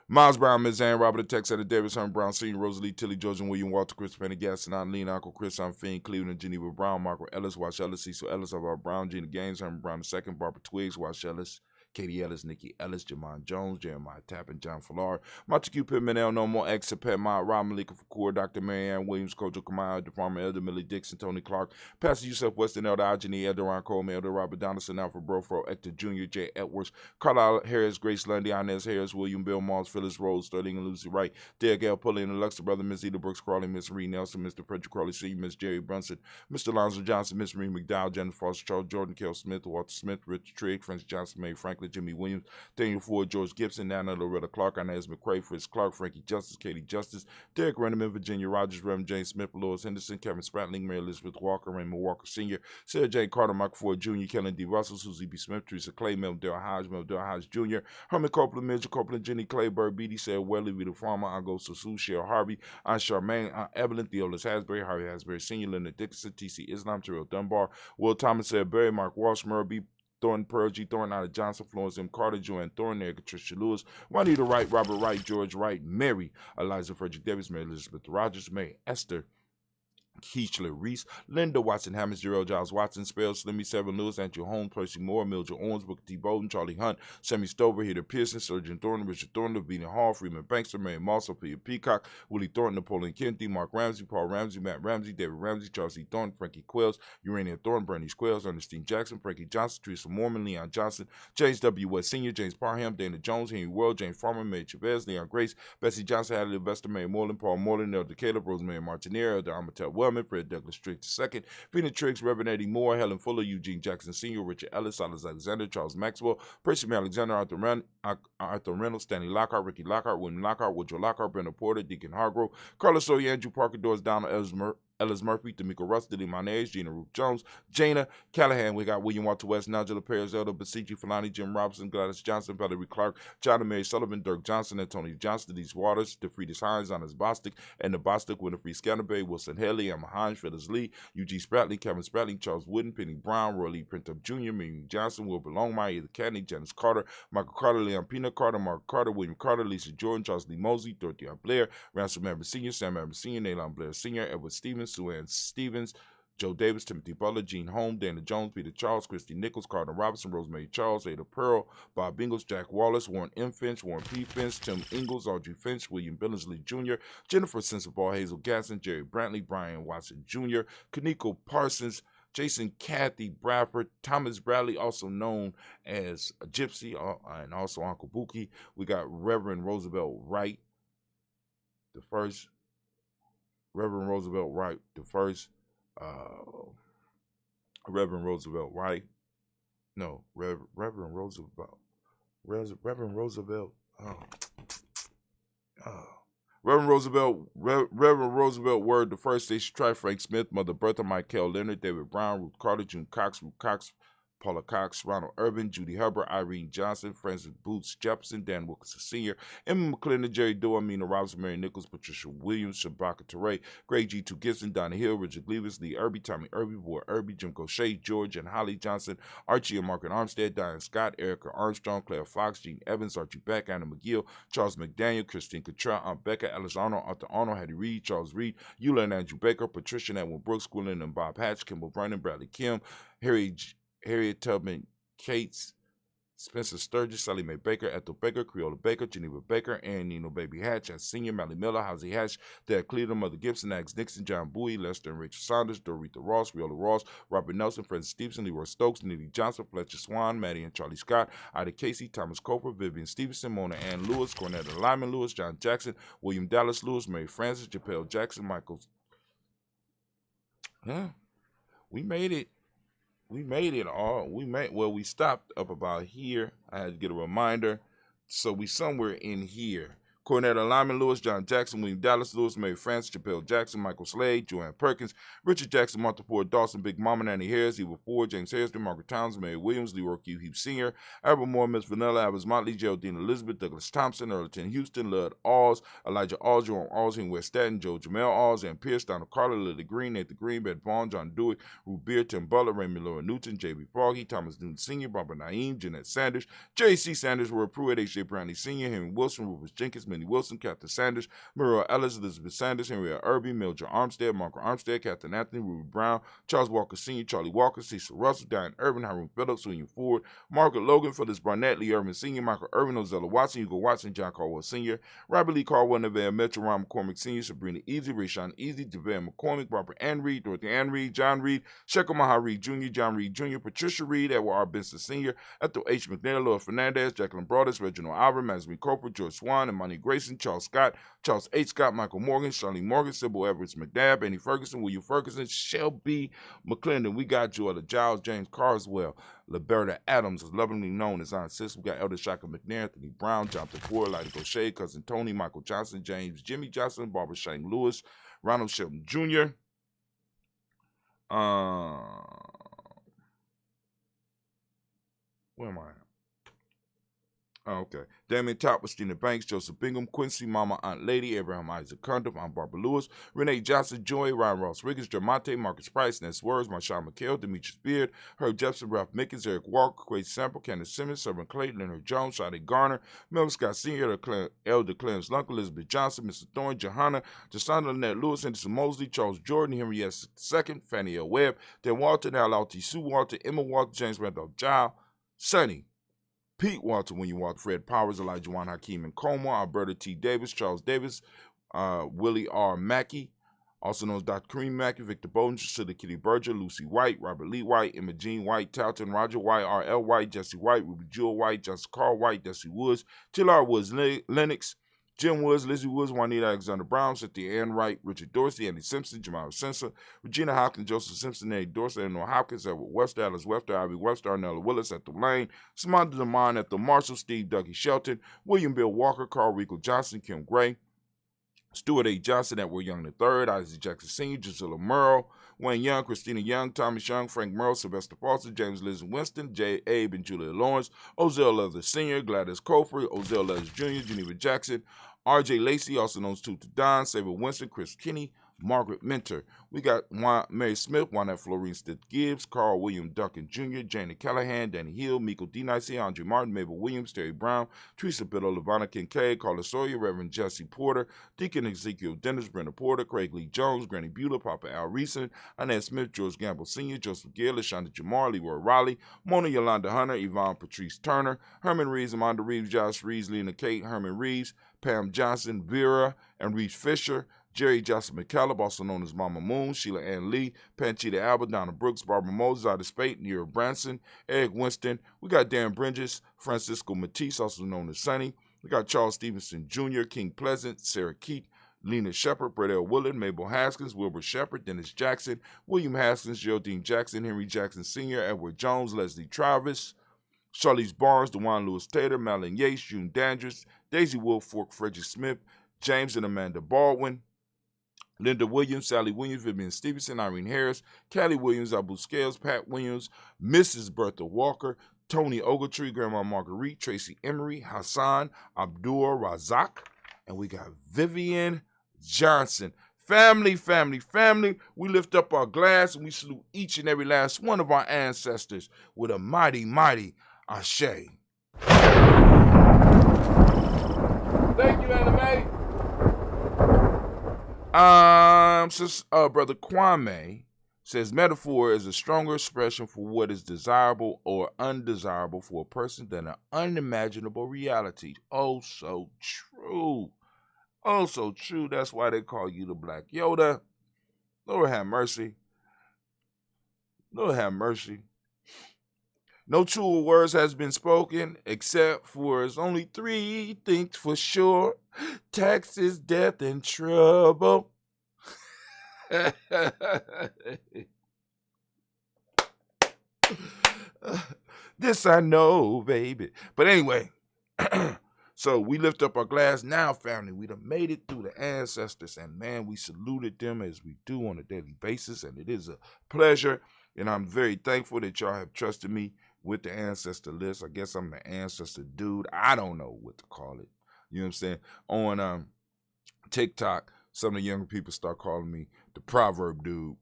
Miles Brown, Ms. Ann, Robert Tex, Etta Davis, Herman Brown, Senior, Rosalie, Tilly, George, and William, Walter, Chris, Pendergast, and Lean, Uncle Chris, Fiend, Cleveland, Geneva Brown, Margaret Ellis, Wash Ellis, Cecil Ellis, Alvar Brown, Gina Gaines, Herman Brown II, Barbara Twiggs, Wash Ellis, Katie Ellis, Nikki Ellis, Jamon Jones, Jeremiah Tappan, John Fallard, Montague Pittman, El Nomo, X, Pet Mott, Rob Malika Fakur, Dr. Marianne Williams, Kojo Kamaya, the Farmer, Elder Millie Dixon, Tony Clark, Pastor Yusuf Weston, Elder Ajani, Elder Ron Coleman, Elder Robert Donaldson, Alfred Brofro, Hector Jr., J. Edwards, Carlisle Harris, Grace Lundy, Inez Harris, William Bill Moss, Phyllis Rose, Sterling and Lucy Wright, Derek L. Pulley and Alexa Brother, Miss Eda Brooks Crawley, Miss Reed Nelson, Mr. Frederick Crawley Sr., Miss Jerry Brunson, Mr. Lonzo Johnson, Miss Marie McDowell, Jennifer Foster, Charles Jordan, Kel Smith, Walter Smith, Richard Trigg, Francis Johnson, May Franklin, Jimmy Williams, Daniel Ford, George Gibson, Nana Loretta Clark, Inez McCrae, Fritz Clark, Frankie Justice, Katie Justice, Derek Renneman, Virginia Rogers, Reverend James Smith, Lois Henderson, Kevin Spratling, Mary Elizabeth Walker, Raymond Walker Sr., Sarah Jane Carter, Michael Ford Jr., Kellen D. Russell, Susie B. Smith, Teresa Clay, Mel Dale Hodge Jr., Herman Copeland, Midget Copeland, Jenny Clay, Bird Beatty, Sarah Welly, Vita Farmer, Ango Sasu, Cheryl Harvey, Aunt Charmaine, Aunt Evelyn, Theolis Hasbury, Harry Hasbury Sr., Leonard Dixon, T.C. Islam, Terrell Dunbar, Will Thomas, Sarah Berry, Mark Walsh, Murray, Thornton, Pearl G. Thornton, Ida Johnson, Florence M. Carter, Joanne Thornton, Erica Tricia Lewis, Juanita Wright, Robert Wright, George Wright, Mary, Eliza Frederick Davis, Mary Elizabeth Rogers, Mary Esther Keechler Reese, Linda Watson Hammonds, Gerald Giles Watson, Spell, Slimmy, Seven Lewis, Andrew Holmes, Percy Moore, Mildred Owens, Booker T. Bolden, Charlie Hunt, Sammy Stover, Heather Pearson, Surgeon Thornton, Richard Thornton, Lavinia Hall, Freeman Bankster, Mary Moss, Sophia Peacock, Willie Thornton, Napoleon Kennedy, Mark Ramsey, Paul Ramsey, Matt Ramsey, David Ramsey, Charles E. Thornton, Frankie Quells, Urania Thornton, Bernice Quells, Ernestine Jackson, Frankie Johnson, Teresa Mormon, Leon Johnson, James W. West Sr., James Parham, Dana Jones, Henry World, James Farmer, Mary Chavez, Leon Grace, Bessie Johnson, Hadley Investor, Mary Moreland, Paul Moreland, Elder Caleb, Rosemary Martinier, Elder Amatel Wellman, Fred Douglas Strick II, Vina Triggs, Reverend Eddie Moore, Helen Fuller, Eugene Jackson Sr., Richard Ellis, Silas Alexander, Charles Maxwell, Percy Alexander, Arthur Reynolds, Stanley Lockhart, Ricky Lockhart, William Lockhart, Woodrow Lockhart, Brenda Porter, Deacon Hargrove, Carlos Sawyer, Andrew Parker, Doris Donald, Ellis Murphy, D'Amico Russ, Dilly Monez, Gina Ruth Jones, Jana Callahan. We got William Walter West, Nigel Perez, Elder Basici, Falani, Jim Robinson, Gladys Johnson, Valerie Clark, John and Mary Sullivan, Dirk Johnson, Anthony Johnson, Denise Waters, DeFriedis Hines, Anas Bostic, and the Bostic, Winifred Scanterbury, Wilson Haley, Emma Hines, Phyllis Lee, Eugene Spratley, Kevin Spratley, Charles Wooden, Penny Brown, Roy Lee Printup Jr., Miriam Johnson, Wilbur Longmire, Either Cadney, Janice Carter, Michael Carter, Leon Peanut Carter, Mark Carter, William Carter, Lisa Jordan, Charles Lee Mosey, Dorothy R. Blair, Ransom Abbott Sr., Sam Abbott Sr., Naylon Blair Sr., Edward Stevens, Sue Ann Stevens, Joe Davis, Timothy Butler, Gene Holmes, Dana Jones, Peter Charles, Christy Nichols, Carter Robinson, Rosemary Charles, Ada Pearl, Bob Ingles, Jack Wallace, Warren M. Finch, Warren P. Finch, Tim Ingles, Audrey Finch, William Billingsley Jr., Jennifer Sensabaugh, Hazel Gasson, Jerry Brantley, Brian Watson Jr., Kaniko Parsons, Jason Kathy Bradford, Thomas Bradley, also known as Gypsy, and also Uncle Buki. We got Reverend Roosevelt Wright, the first. Reverend Roosevelt Wright, the first. Reverend Roosevelt Wright. No, Reverend Roosevelt. Reverend Roosevelt. Reverend Roosevelt Word, the first station, Tri Frank Smith, Mother Bertha, Michael Leonard, David Brown, Ruth Carter, June Cox, Paula Cox, Ronald Urban, Judy Hubbard, Irene Johnson, Francis Boots Jefferson, Dan Wilkinson Sr., Emma McClendon, Jerry Doe, Amina Robinson, Mary Nichols, Patricia Williams, Shabaka Teray, Greg G. 2 Gibson, Donna Hill, Richard Levis, Lee Irby, Tommy Irby, Boy Irby, Jim Gaucher, George and Holly Johnson, Archie and Margaret Armstead, Diane Scott, Erica Armstrong, Claire Fox, Gene Evans, Archie Beck, Anna McGill, Charles McDaniel, Christine Cottrell, Aunt Becca, Alice Arnold, Arthur Arnold, Hattie Reed, Charles Reed, Eula and Andrew Baker, Patricia and Edwin Brooks, Gwendolyn and Bob Hatch, Kimball Brennan, Bradley Kim, Harriet Tubman Cates, Spencer Sturgis, Sally Mae Baker, Ethel Baker, Creola Baker, Geneva Baker, Aaron Nino Baby Hatch, as Senior, Mally Miller, Housie Hatch, Dad Cleveland, Mother Gibson, Axe Nixon, John Bowie, Lester and Rachel Saunders, Dorita Ross, Riola Ross, Robert Nelson, Francis Stevenson, Leroy Stokes, Nitty Johnson, Fletcher Swan, Maddie and Charlie Scott, Ida Casey, Thomas Coper, Vivian Stevenson, Mona Ann Lewis, Cornetta Lyman Lewis, John Jackson, William Dallas Lewis, Mary Francis, Japel Jackson, Michael. Yeah, we made it. We stopped up about here. I had to get a reminder. So we somewhere in here. Cornetta Lyman Lewis, John Jackson, William Dallas Lewis, Mary Francis, Chappelle Jackson, Michael Slade, Joanne Perkins, Richard Jackson, Martha Ford Dawson, Big Mama, Nanny Harris, Eva Ford, James Harrison, Margaret Townsend, Mary Williams, Leroy Q. Hughes Sr., Albert Moore, Miss Vanilla, Albert Motley, Geraldine Elizabeth, Douglas Thompson, Earlton Houston, Lud Alls, Elijah Alls, Jerome Alls, West Staten, Joe Jamel Alls, Ann Pierce, Donald Carter, Lily Green, Nathan Green, Bed Vaughn, John Dewey, Ruth Beer, Tim Butler, Raymond Laura Newton, J.B. Froggy, Thomas Newton Sr., Barbara Naeem, Jeanette Sanders, J.C. Sanders, Roy Pruitt, H.J. Brownie Sr., Henry Wilson, Rufus Jenkins, Minnie Wilson, Captain Sanders, Muriel Ellis, Elizabeth Sanders, Henrietta Irby, Mildred Armstead, Margaret Armstead, Captain Anthony, Ruby Brown, Charles Walker Sr., Charlie Walker, Cecil Russell, Diane Irvin, Hiram Phillips, William Ford, Margaret Logan, Phyllis Barnett, Lee Irvin Sr., Michael Irvin, Ozella Watson, Hugo Watson, John Caldwell Sr., Robert Lee Caldwell, Nevada Metro, Ron McCormick Sr., Sabrina Easy, Rayshawn Easy, Devere McCormick, Barbara Ann Reed, Dorothy Ann Reed, John Reed, Shekel Maha Reed Jr., John Reed Jr., Patricia Reed, Edward R. Benson Sr., Ethel H. McNair, Laura Fernandez, Jacqueline Broadus, Reginald Alvin, Masmy Cooper, George Swan, Imani Grayson, Charles Scott, Charles H. Scott, Michael Morgan, Charlene Morgan, Sybil Everett McNabb, Annie Ferguson, William Ferguson, Shelby McClendon. We got Joella Giles, James Carswell, Liberta Adams, is lovingly known as Aunt Sis. We got Elder Shaka McNair, Anthony Brown, Jonathan Ford, Lydia Gaucher, Cousin Tony, Michael Johnson, James, Jimmy Johnson, Barbara Shane Lewis, Ronald Shelton Jr., where am I at? Oh, okay. Damien Top, Christina Banks, Joseph Bingham, Quincy, Mama, Aunt Lady, Abraham Isaac Condom, Aunt Barbara Lewis, Renee Johnson, Joy, Ryan Ross Riggins, Dermonte, Marcus Price, Ness Words, Marshawn McHale, Demetrius Beard, Herb Jepson, Ralph Mickens, Eric Walker, Quaid Sample, Candace Simmons, Servant Clayton, Leonard Jones, Shadi Garner, Melvin Scott Sr., Elder Clarence Lunk, Elizabeth Johnson, Mr. Thorne, Johanna, Jasana Lynette Lewis, Henderson Mosley, Charles Jordan, Henry S. II, Fannie L. Webb, Dan Walton, Al Alti, Sue Walter, Emma Walter, James Randolph Giles, Sonny, Pete Walter, William Walter, Fred Powers, Elijah Juan Hakeem and Como, Alberta T. Davis, Charles Davis, Willie R. Mackey, also known as Dr. Kareem Mackey, Victor Bowden, Cecilia Kitty Berger, Lucy White, Robert Lee White, Emma Jean White, Talton, Roger White, R.L. White, Jesse White, Ruby Jewel White, Justin Carl White, Jesse Woods, Tillard Woods, Lennox, Jim Woods, Lizzie Woods, Juanita Alexander Brown, Cynthia Ann Wright, Richard Dorsey, Andy Simpson, Jamal Simpson, Regina Hopkins, Joseph Simpson, Eddie Dorsey, Eleanor Hopkins, Edward Webster, Alice Webster, Ivy Webster, Arnella Willis, Ethel Lane, Samantha DeMond, Ethel Marshall, Steve Dougie Shelton, William Bill Walker, Carl Rico Johnson, Kim Gray, Stuart A. Johnson, Edward Young III, Isaac Jackson Sr., Gisela Merle, Wayne Young, Christina Young, Thomas Young, Frank Merle, Sylvester Foster, James Liz Winston, J. Abe and Julia Lawrence, Ozell Leather Sr., Gladys Cofer, Ozell Leather Jr., Geneva Jackson, R.J. Lacey, also known as Tutor Don, Saber Winston, Chris Kinney, Margaret Mentor. We got Mary Smith, Juanette Florine Stitt Gibbs, Carl William Duncan Jr., Janie Callahan, Danny Hill, Miko D. Nicey, Andre Martin, Mabel Williams, Terry Brown, Teresa Biddle, Lavonna Kincaid, Carla Sawyer, Reverend Jesse Porter, Deacon Ezekiel Dennis, Brenda Porter, Craig Lee Jones, Granny Beulah, Papa Al Reeson, Annette Smith, George Gamble Sr., Joseph Gill, Lashonda Jamar, Leroy Riley, Mona Yolanda Hunter, Yvonne Patrice Turner, Herman Reeves, Amanda Reeves, Josh Reeves, Lena Kate, Herman Reeves, Pam Johnson, Vera, and Reeves Fisher, Jerry Johnson McCallum, also known as Mama Moon, Sheila Ann Lee, Panchita Albert, Donna Brooks, Barbara Moses, Ida Spate, Nero Branson, Eric Winston. We got Dan Bridges, Francisco Matisse, also known as Sonny. We got Charles Stevenson Jr., King Pleasant, Sarah Keat, Lena Shepard, Brett L. Willard, Mabel Haskins, Wilbur Shepard, Dennis Jackson, William Haskins, Geraldine Jackson, Henry Jackson Sr., Edward Jones, Leslie Travis, Charlize Barnes, DeJuan Lewis Tater, Madeline Yates, June Dandridge, Daisy Wolf, Fork Frederick Smith, James and Amanda Baldwin, Linda Williams, Sally Williams, Vivian Stevenson, Irene Harris, Callie Williams, Abu Scales, Pat Williams, Mrs. Bertha Walker, Tony Ogletree, Grandma Marguerite, Tracy Emery, Hassan, Abdul Razak, and we got Vivian Johnson. Family, family, family, we lift up our glass and we salute each and every last one of our ancestors with a mighty, mighty ashe. Thank you, Anime. Brother Kwame says metaphor is a stronger expression for what is desirable or undesirable for a person than an unimaginable reality. Oh, so true. Oh, so true. That's why they call you the Black Yoda. Lord have mercy. Lord have mercy. No truer words has been spoken, except for it's only three things for sure. Taxes, death, and trouble. This I know, baby. But anyway, so we lift up our glass now, family. We done made it through the ancestors, and man, we saluted them as we do on a daily basis, and it is a pleasure, and I'm very thankful that y'all have trusted me with the ancestor list. I guess I'm the ancestor dude. I don't know what to call it. You know what I'm saying? On TikTok, some of the younger people start calling me the proverb dude.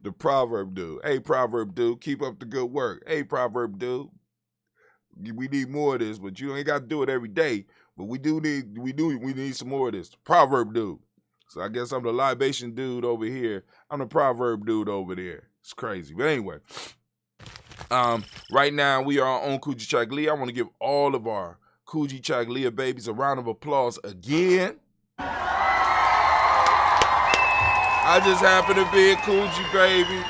The proverb dude. Hey, proverb dude, keep up the good work. Hey, proverb dude, we need more of this, but you ain't got to do it every day. But we need some more of this. Proverb dude. So I guess I'm the libation dude over here. I'm the proverb dude over there. It's crazy. But anyway, right now we are on Kujichagulia. I want to give all of our Kujichagulia babies a round of applause again. I just happen to be a Kuji baby.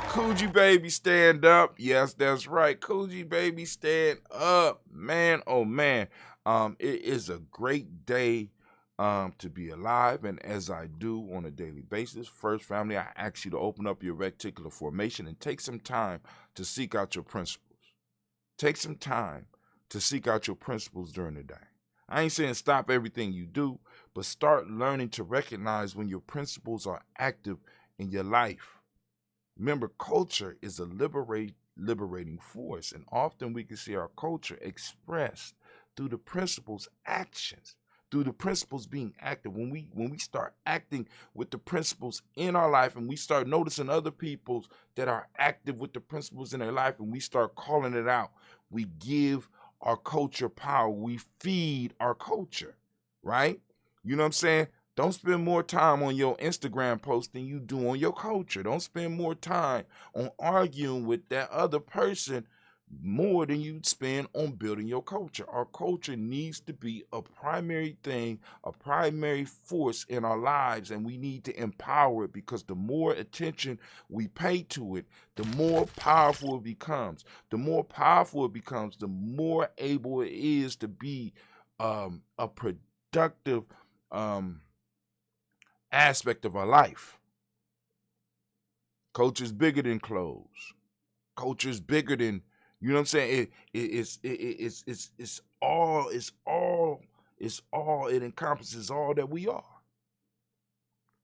Kuji baby, stand up. Yes, that's right. Kuji baby, stand up. Man, oh man. It is a great day to be alive, and as I do on a daily basis, first, family, I ask you to open up your reticular formation and take some time to seek out your principles. Take some time to seek out your principles during the day. I ain't saying stop everything you do, but start learning to recognize when your principles are active in your life. Remember, culture is a liberating force, and often we can see our culture expressed through the principles' actions, through the principles being active. When we start acting with the principles in our life, and we start noticing other people that are active with the principles in their life, and we start calling it out, we give our culture power. We feed our culture, right? You know what I'm saying? Don't spend more time on your Instagram post than you do on your culture. Don't spend more time on arguing with that other person more than you spend on building your culture. Our culture needs to be a primary thing, a primary force in our lives, and we need to empower it, because the more attention we pay to it, the more powerful it becomes. The more powerful it becomes, the more able it is to be a productive aspect of our life. Culture is bigger than clothes. Culture is bigger than, you know what I'm saying? It encompasses all that we are.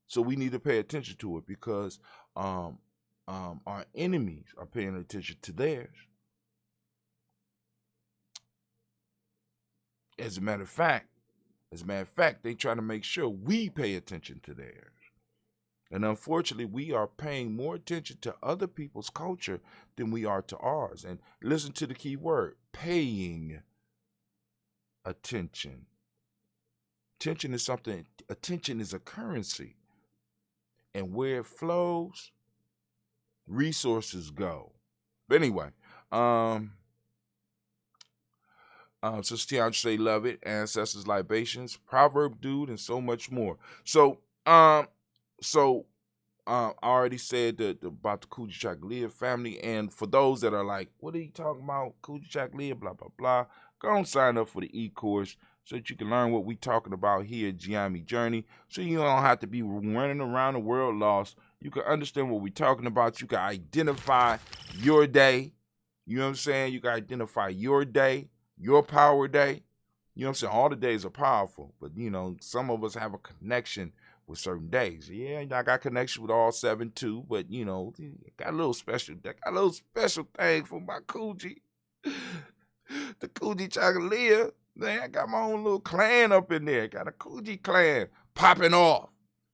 So we need to pay attention to it, because our enemies are paying attention to theirs. As a matter of fact, they try to make sure we pay attention to theirs. And unfortunately, we are paying more attention to other people's culture than we are to ours. And listen to the key word, paying attention. Attention is a currency. And where it flows, resources go. But anyway, Sister Tiandra say love it, ancestors, libations, proverb dude, and so much more. So I already said about the Kujichagulia family, and for those that are like, what are you talking about, Kujichagulia, blah, blah, blah, go and sign up for the e-course so that you can learn what we talking about here at Giami Journey, so you don't have to be running around the world lost. You can understand what we're talking about. You can identify your day. You know what I'm saying? You can identify your day, your power day, You know what I'm saying? All the days are powerful, but some of us have a connection with certain days. Yeah, I got connection with all 7 too, but got a little special thing for my Kuji. The Kujichagulia. Man, I got my own little clan up in there. Got a Kuji clan popping off.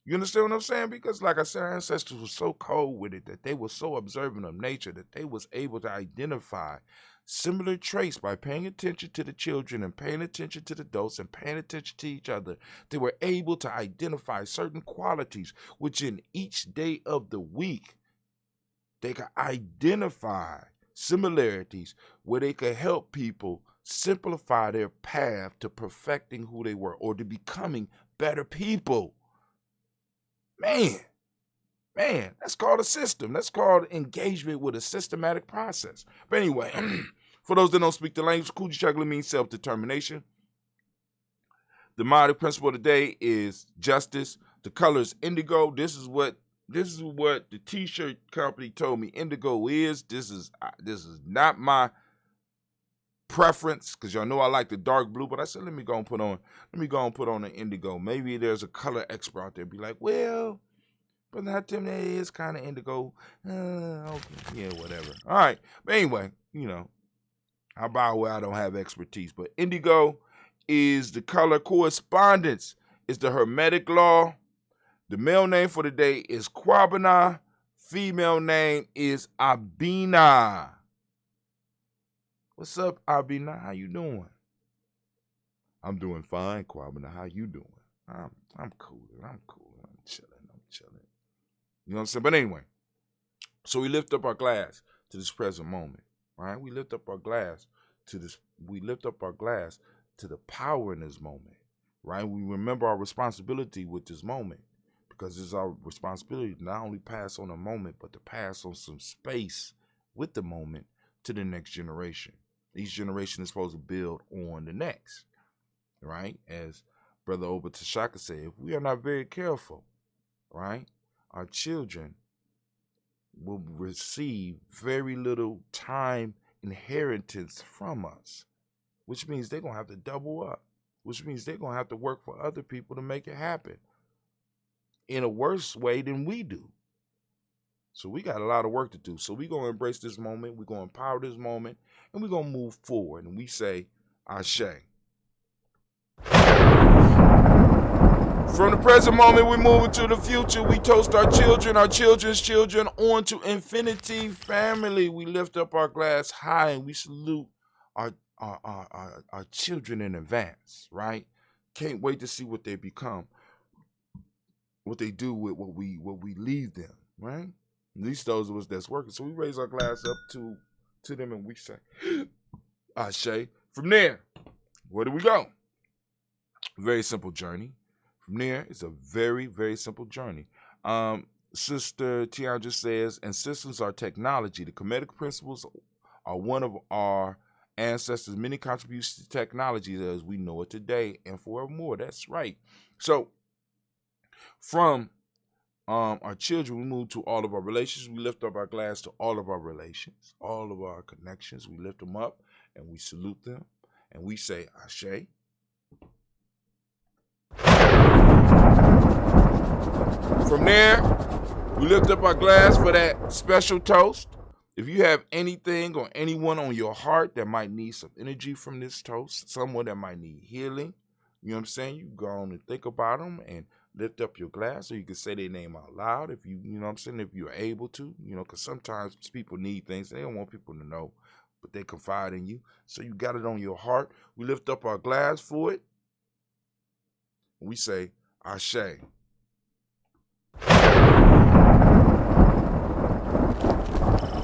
You understand what I'm saying? Because like I said, our ancestors were so cold with it that they were so observant of nature that they was able to identify similar traits by paying attention to the children and paying attention to the adults and paying attention to each other. They were able to identify certain qualities, which in each day of the week, they could identify similarities where they could help people simplify their path to perfecting who they were or to becoming better people. Man, that's called a system. That's called engagement with a systematic process. But anyway, for those that don't speak the language, Kujichagulia means self-determination. The model principle today is justice. The color is indigo. This is what the t-shirt company told me indigo is. This is not my preference, because y'all know I like the dark blue, but I said let me go and put on an indigo. Maybe there's a color expert out there be like, well, but not Tim, that is kind of indigo. Okay. Yeah, whatever. All right. But anyway, how about where I don't have expertise? But indigo is the color. Correspondence is the Hermetic law. The male name for the day is Kwabena. Female name is Abina. What's up, Abina? How you doing? I'm doing fine, Kwabena. How you doing? I'm cool. I'm chilling. You know what I'm saying? But anyway, so we lift up our glass to this present moment, right? We lift up our glass to the power in this moment, right? We remember our responsibility with this moment, because it's our responsibility to not only pass on a moment, but to pass on some space with the moment to the next generation. Each generation is supposed to build on the next, right? As Brother Oba Tashaka said, if we are not very careful, right, our children will receive very little time inheritance from us, which means they're going to have to double up, which means they're going to have to work for other people to make it happen in a worse way than we do. So we got a lot of work to do. So we're going to embrace this moment. We're going to empower this moment, and we're going to move forward. And we say, Ashe. From the present moment, we move into the future. We toast our children, our children's children, on to infinity. Family, we lift up our glass high and we salute our children in advance, right? Can't wait to see what they become, what they do with what we leave them, right? At least those of us that's working. So we raise our glass up to them and we say, Ashe. From there, where do we go? Very simple journey. From there, it's a very, very simple journey. Sister Tiandra says, and systems are technology. The Kemetic principles are one of our ancestors' many contributions to technology as we know it today and forevermore. That's right. So, from our children, we move to all of our relations. We lift up our glass to all of our relations, all of our connections. We lift them up and we salute them and we say, Ashe. From there, we lift up our glass for that special toast. If you have anything or anyone on your heart that might need some energy from this toast, someone that might need healing, you know what I'm saying? You go on and think about them and lift up your glass, or you can say their name out loud if you know what I'm saying, if you're able to, because sometimes people need things. They don't want people to know, but they confide in you. So you got it on your heart. We lift up our glass for it. We say, Ashe.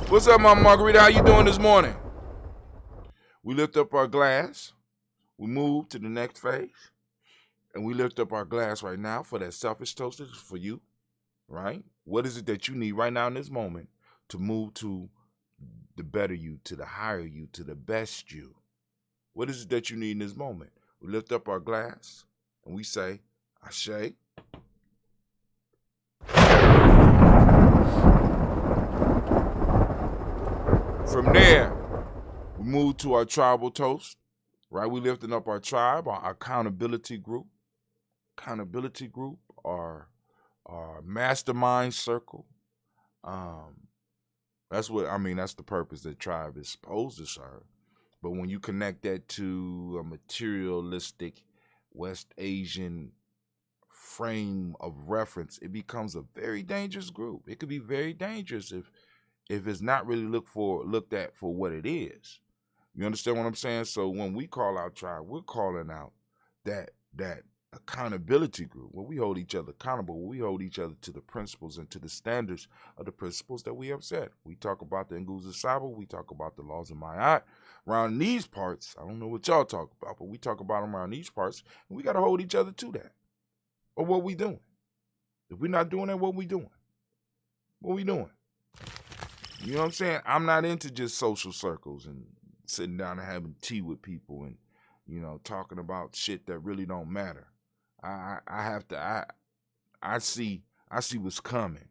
What's up, Mama Margarita? How you doing this morning? We lift up our glass. We move to the next phase. And we lift up our glass right now for that selfish toast. This is for you, right? What is it that you need right now in this moment to move to the better you, to the higher you, to the best you? What is it that you need in this moment? We lift up our glass and we say, Ashe. From there, we move to our tribal toast, right? We lifting up our tribe, our accountability group, our mastermind circle. That's the purpose that tribe is supposed to serve. But when you connect that to a materialistic West Asian frame of reference, it becomes a very dangerous group. It could be very dangerous if it's not really looked at for what it is. You understand what I'm saying? So when we call out tribe, we're calling out that accountability group where we hold each other accountable, where we hold each other to the principles and to the standards of the principles that we have set. We talk about the Nguza Saba, we talk about the laws of Ma'at. Around these parts, I don't know what y'all talk about, but we talk about them around these parts, and we got to hold each other to that. Or what we doing? If we're not doing that, what we doing? What we doing? You know what I'm saying? I'm not into just social circles and sitting down and having tea with people and, you know, talking about shit that really don't matter. I see what's coming.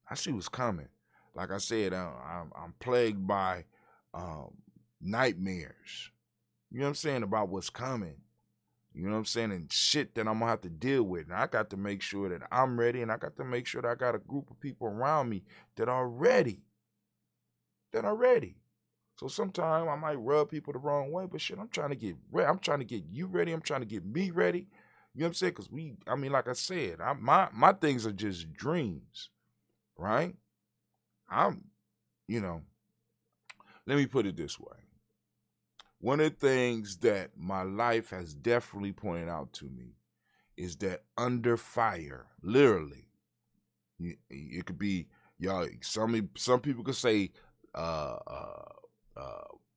I see what's coming. Like I said, I'm plagued by nightmares. You know what I'm saying, about what's coming. You know what I'm saying, and shit that I'm gonna have to deal with. And I got to make sure that I'm ready, and I got to make sure that I got a group of people around me that are ready. So sometimes I might rub people the wrong way, but shit, I'm trying to get ready. I'm trying to get you ready. I'm trying to get me ready. You know what I'm saying? Because like I said, my things are just dreams, right? Let me put it this way. One of the things that my life has definitely pointed out to me is that under fire, literally, it could be, y'all, some people could say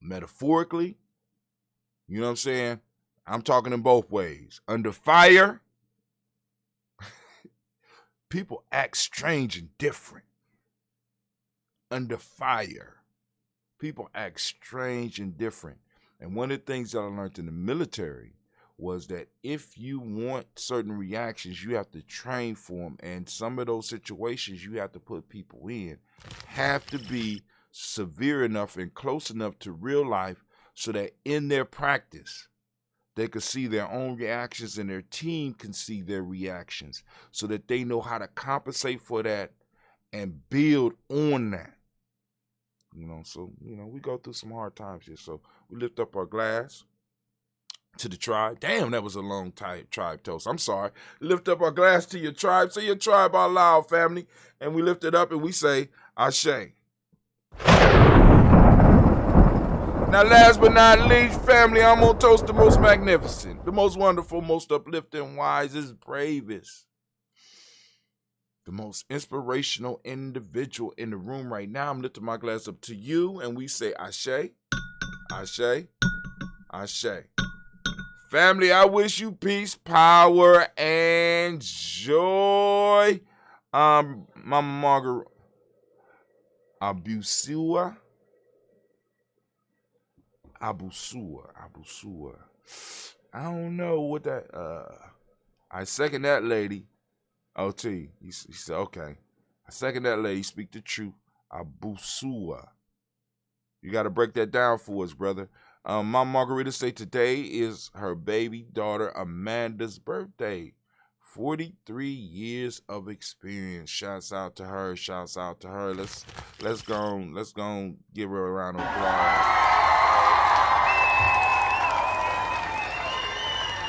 metaphorically, you know what I'm saying? I'm talking in both ways. Under fire, people act strange and different. Under fire, people act strange and different. And one of the things that I learned in the military was that if you want certain reactions, you have to train for them. And some of those situations you have to put people in have to be severe enough and close enough to real life so that in their practice, they could see their own reactions and their team can see their reactions so that they know how to compensate for that and build on that. You know, so, you know, we go through some hard times here. So we lift up our glass to the tribe. Damn, that was a long tribe toast. I'm sorry. Lift up our glass to your tribe. Say your tribe out loud, family. And we lift it up and we say, Ashe. Now, last but not least, family, I'm going to toast the most magnificent, the most wonderful, most uplifting, wisest, bravest, the most inspirational individual in the room right now. I'm lifting my glass up to you, and we say Ashe, Ashe, Ashe. Family, I wish you peace, power, and joy. Mama Margaret Abusua. I don't know what that, I second that lady. OT, he said, okay. I second that lady, speak the truth. Abusua. You got to break that down for us, brother. My Margarita say today is her baby daughter Amanda's birthday. 43 years of experience. Shouts out to her. Let's go give her a round of applause.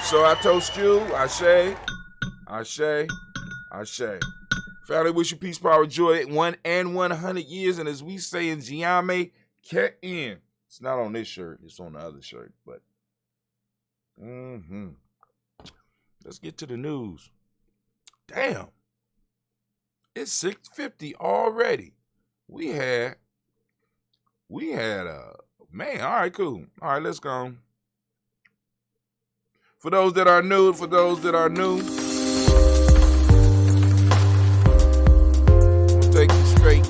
So I toast you, Ashe, Ashe, Ashe. Family, wish you peace, power, joy, 100 years. And as we say in Giame, Ke'in. It's not on this shirt. It's on the other shirt. But, let's get to the news. Damn. It's 6:50 already. We had man, all right, cool. All right, let's go. For those that are new, we'll take you straight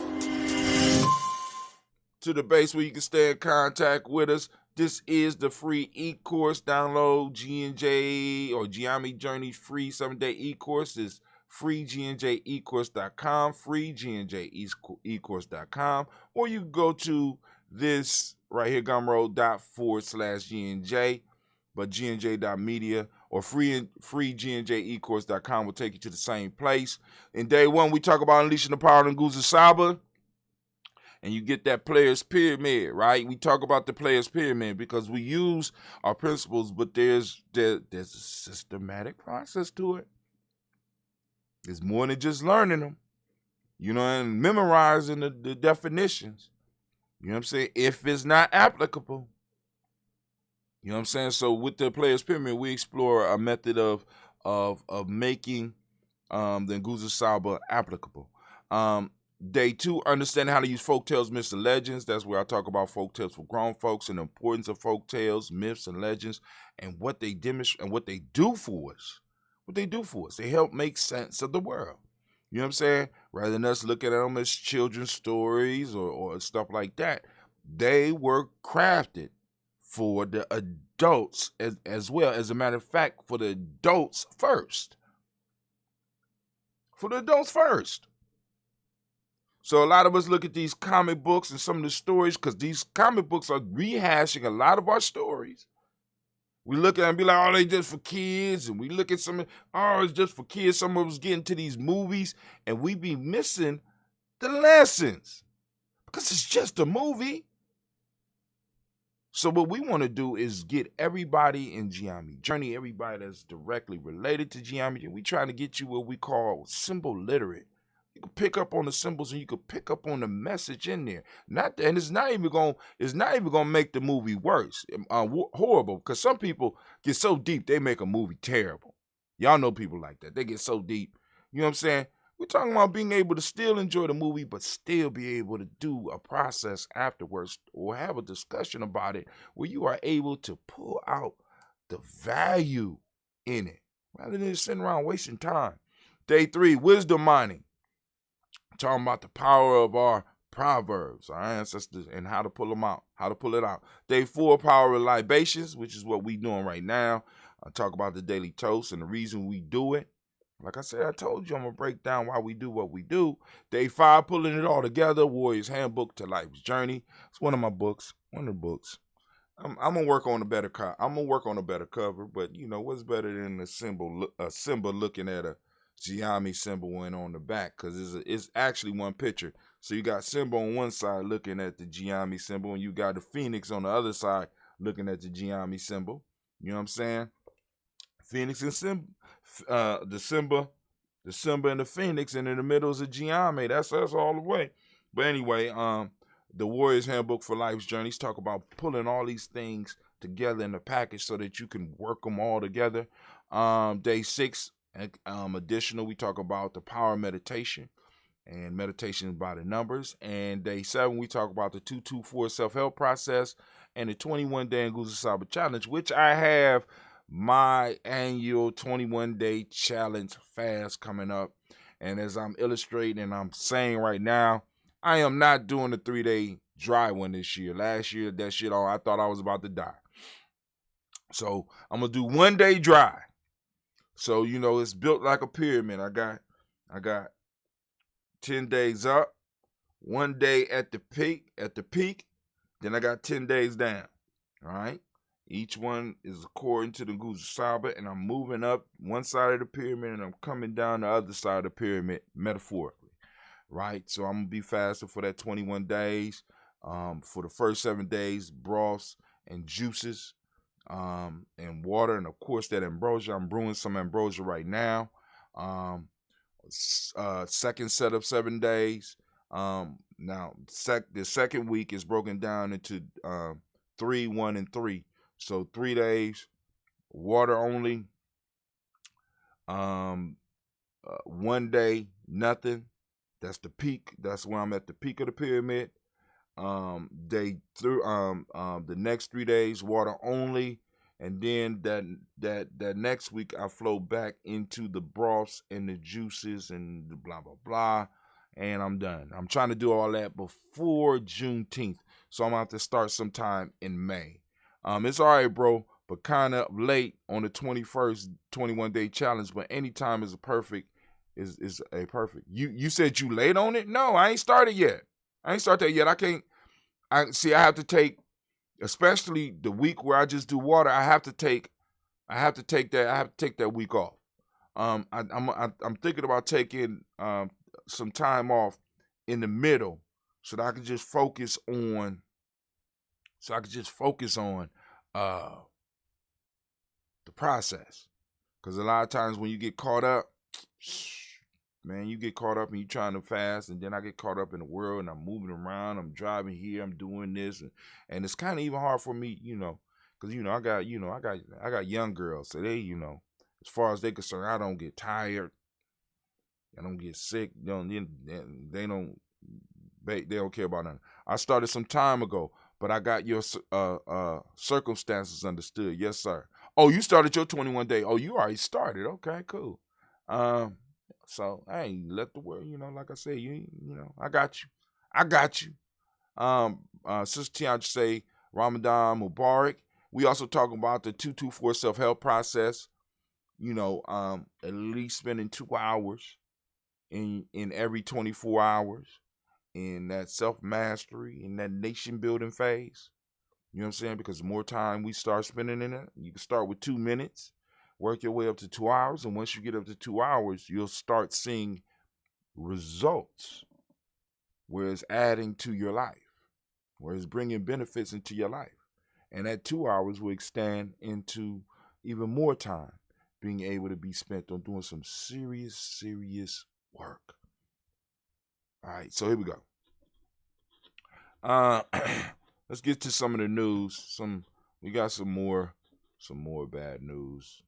to the base where you can stay in contact with us. This is the free e-course. Download G&J or Giami Journey's free 7-day e-course. It's freegnjecourse.com, freegnjecourse.com, or you can go to this right here, gumroad.com/GNJ. but gnj.media or freegnjecourse.com will take you to the same place. In day one, we talk about unleashing the power of Nguzo Saba, and you get that player's pyramid, right? We talk about the player's pyramid because we use our principles, but there's a systematic process to it. It's more than just learning them, and memorizing the definitions. You know what I'm saying? If it's not applicable. You know what I'm saying? So with the player's pyramid, we explore a method of making the Nguzo Saba applicable. Day 2, understanding how to use folktales, myths, and legends. That's where I talk about folktales for grown folks and the importance of folktales, myths, and legends, and what they demonstrate and what they do for us. They help make sense of the world. You know what I'm saying? Rather than us looking at them as children's stories or stuff like that, they were crafted for the adults as well. As a matter of fact, for the adults first. So a lot of us look at these comic books and some of the stories because these comic books are rehashing a lot of our stories. We look at it and be like, oh, they just for kids. And we look at it's just for kids. Some of us get into these movies and we be missing the lessons because it's just a movie. So what we want to do is get everybody in geometry journey, everybody that's directly related to geometry. We trying to get you what we call symbol literate. You can pick up on the symbols and you can pick up on the message in there. And it's not even gonna make the movie worse, horrible. Because some people get so deep they make a movie terrible. Y'all know people like that. They get so deep. You know what I'm saying? We're talking about being able to still enjoy the movie, but still be able to do a process afterwards or have a discussion about it where you are able to pull out the value in it rather than just sitting around wasting time. Day 3, wisdom mining. Talking about the power of our proverbs, our ancestors, and how to pull it out. Day 4, power of libations, which is what we doing right now. I talk about the daily toast and the reason we do it. Like I said, I told you I'm going to break down why we do what we do. Day 5, pulling it all together, Warrior's Handbook to Life's Journey. It's one of my books, I'm going to work on a better cover, but what's better than a symbol looking at a geometry symbol and on the back, because it's actually one picture. So you got symbol on one side looking at the geometry symbol, and you got the phoenix on the other side looking at the geometry symbol. You know what I'm saying? Phoenix and the Simba and the phoenix, and in the middle is a geometry. That's all the way. But anyway, the Warrior's Handbook for Life's Journeys talk about pulling all these things together in a package so that you can work them all together. Day 6, additional, we talk about the power of meditation and meditation by the numbers. And day 7, we talk about the 224 self-help process and the 21-day Nguzo Saba challenge, which I have my annual 21-day challenge fast coming up. And as I'm illustrating and I'm saying right now, I am not doing the 3-day dry one this year. Last year, that shit I thought I was about to die. So I'm gonna do 1 day dry. So, it's built like a pyramid. I got 10 days up, 1 day at the peak, then I got 10 days down. All right. Each one is according to the Nguzo Saba, and I'm moving up one side of the pyramid and I'm coming down the other side of the pyramid metaphorically. Right. So I'm gonna be fasting for that 21 days. For the first 7 days, broths and juices. And water, and of course that ambrosia. I'm brewing some ambrosia right now. Second set of 7 days. Now the second week is broken down into 3, 1, and 3. So 3 days, water only. 1 day, nothing. That's the peak. That's where I'm at the peak of the pyramid. Day through the next 3 days, water only, and then that next week I flow back into the broths and the juices and the blah blah blah, and I'm done. I'm trying to do all that before Juneteenth, so I'm gonna have to start sometime in May. It's all right, bro, but kind of late on the 21st 21-day challenge, but anytime is a perfect. You said you late on it? No, I ain't started yet. I ain't started that yet. I have to take especially the week where I just do water, I have to take that week off. I'm thinking about taking some time off in the middle so that I can just focus on uh the process. Because a lot of times when you get caught up, man, you get caught up and you trying to fast, and then I get caught up in the world and I'm moving around, I'm driving here, I'm doing this, and it's kind of even hard for me, because I got young girls, so they, as far as they concerned, I don't get tired, I don't get sick, they don't care about nothing. I started some time ago, but I got your circumstances understood. Yes, sir. Oh, you started your 21 day. Oh, you already started. Okay, cool. So hey, let the world, like I said, I got you. I got you. Sister Tiana say Ramadan Mubarak. We also talking about the 224 self-help process. At least spending 2 hours in every 24 hours in that self-mastery, in that nation-building phase. You know what I'm saying? Because the more time we start spending in it, you can start with 2 minutes, work your way up to 2 hours, and once you get up to 2 hours, you'll start seeing results where it's adding to your life, where it's bringing benefits into your life. And that 2 hours will extend into even more time being able to be spent on doing some serious work. All right, so here we go. Let's get to some of the news. We got some more bad news.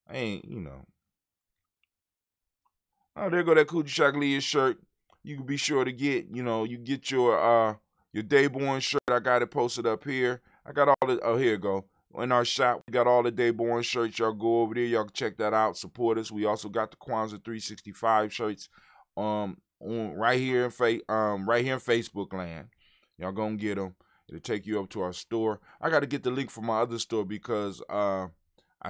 Oh, there go that Kujichagulia shirt. You can be sure to get, you get your Dayborn shirt. I got it posted up here. I got all the, here you go. In our shop, we got all the Dayborn shirts. Y'all go over there. Y'all can check that out. Support us. We also got the Kwanzaa 365 shirts on right here in Facebook land. Y'all gonna get them. It'll take you up to our store. I got to get the link for my other store because I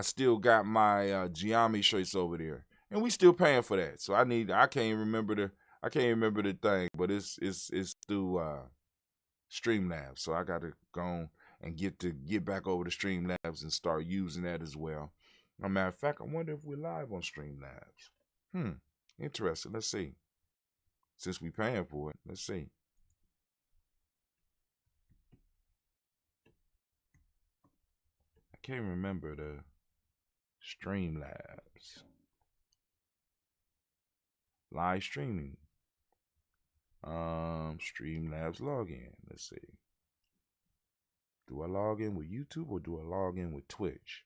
still got my Giami shirts over there, and we still paying for that. So I can't remember the thing, but it's through Streamlabs. So I got to go and get back over to Streamlabs and start using that as well. As a matter of fact, I wonder if we're live on Streamlabs. Interesting. Let's see. Since we paying for it, let's see. I can't remember the Streamlabs. Live streaming. Streamlabs login. Let's see. Do I log in with YouTube or do I log in with Twitch?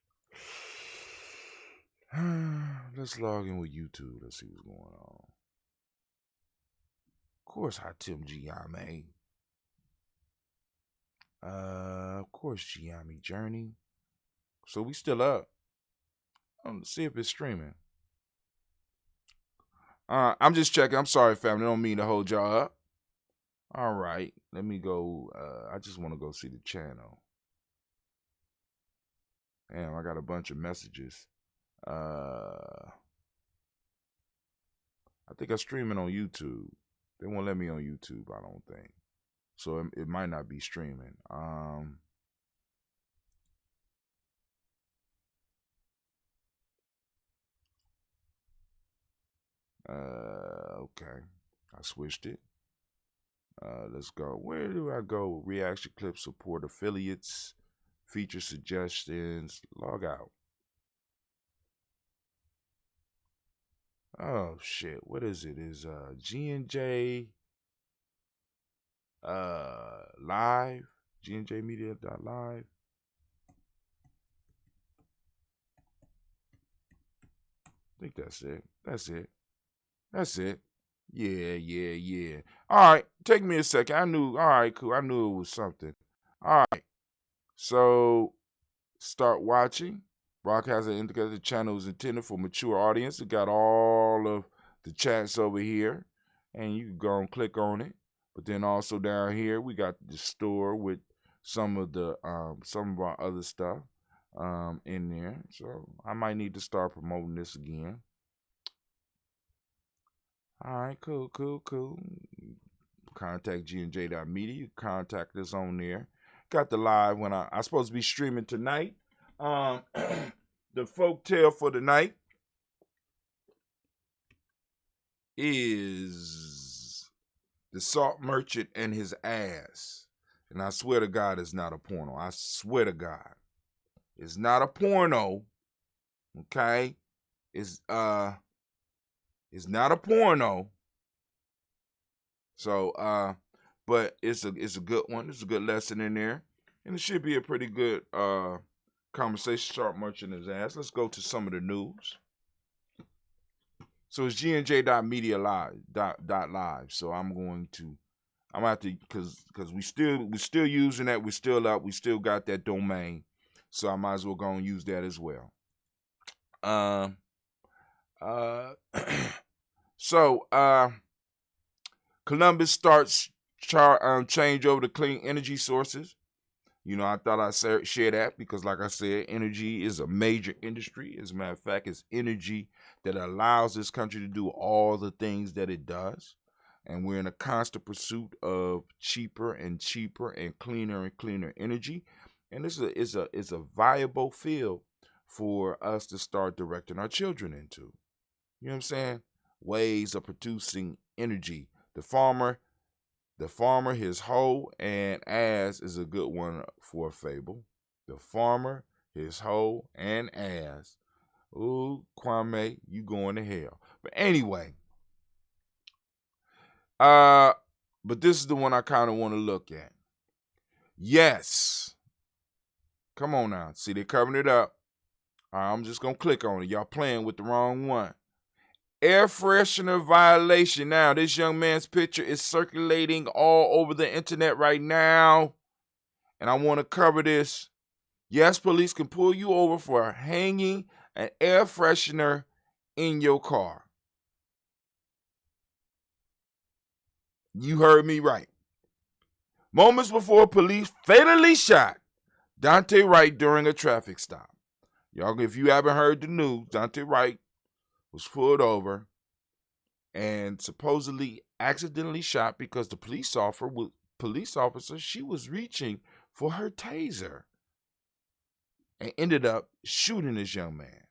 Let's log in with YouTube. Let's see what's going on. Of course, Hot Tim Giami. Of course, Giami Journey. So we still up. Let's see if it's streaming. I'm just checking. I'm sorry, family. I don't mean to hold y'all up. All right. Let me go. I just want to go see the channel. Damn, I got a bunch of messages. I think I'm streaming on YouTube. They won't let me on YouTube, I don't think. So it might not be streaming. Okay. I switched it. Let's go. Where do I go? Reaction clips, support affiliates, feature suggestions, log out. Oh shit. What is it? Is G&J live? G&J Media.live. I think that's it. That's it. Yeah. All right, take me a second. All right, cool. I knew it was something. All right. So, start watching. Broadcaster indicated the channel is intended for mature audience. It got all of the chats over here, and you can go and click on it. But then also down here, we got the store with some of our other stuff in there. So I might need to start promoting this again. All right, cool. Contact G&J.media. You contact us on there. got the live when I supposed to be streaming tonight. The folk tale for the night is The Salt Merchant and His Ass. And I swear to God, it's not a porno. I swear to God. It's not a porno. Okay? It's not a porno. So but it's a good one. It's a good lesson in there. And it should be a pretty good conversation. Salt Merchant and His Ass. Let's go to some of the news. So it's gnj.media live. So I'm gonna have to because we're still using that. We're still up. We still got that domain. So I might as well go and use that as well. So Columbus starts change over to clean energy sources. You know, I thought I'd share that because, like I said, energy is a major industry. As a matter of fact, it's energy that allows this country to do all the things that it does. And we're in a constant pursuit of cheaper and cheaper and cleaner energy. And this is a viable field for us to start directing our children into. You know what I'm saying? Ways of producing energy. The farmer, his hoe, and ass is a good one for a fable. The farmer, his hoe, and ass. Ooh, Kwame, you going to hell. But anyway, but this is the one I kind of want to look at. Yes. Come on now. See, they're covering it up. All right, I'm just going to click on it. Y'all playing with the wrong one. Air freshener violation. Now, this young man's picture is circulating all over the internet right now. And I want to cover this. Yes, police can pull you over for hanging an air freshener in your car. You heard me right. Moments before police fatally shot Dante Wright during a traffic stop. Y'all, if you haven't heard the news, Dante Wright was pulled over and supposedly accidentally shot because the police officer, she was reaching for her taser and ended up shooting this young man.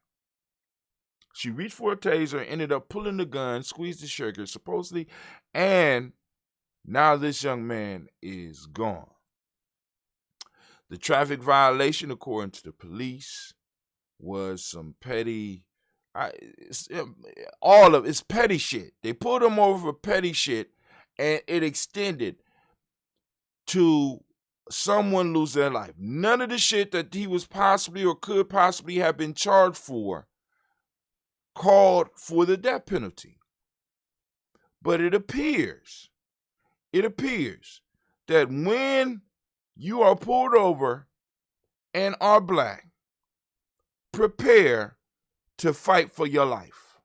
She reached for a taser and ended up pulling the gun, squeezed the trigger, supposedly, and now this young man is gone. The traffic violation, according to the police, was some petty, it's petty shit. They pulled him over for petty shit, and it extended to someone lose their life. None of the shit that he was possibly or could possibly have been charged for called for the death penalty. But it appears that when you are pulled over and are black, prepare to fight for your life.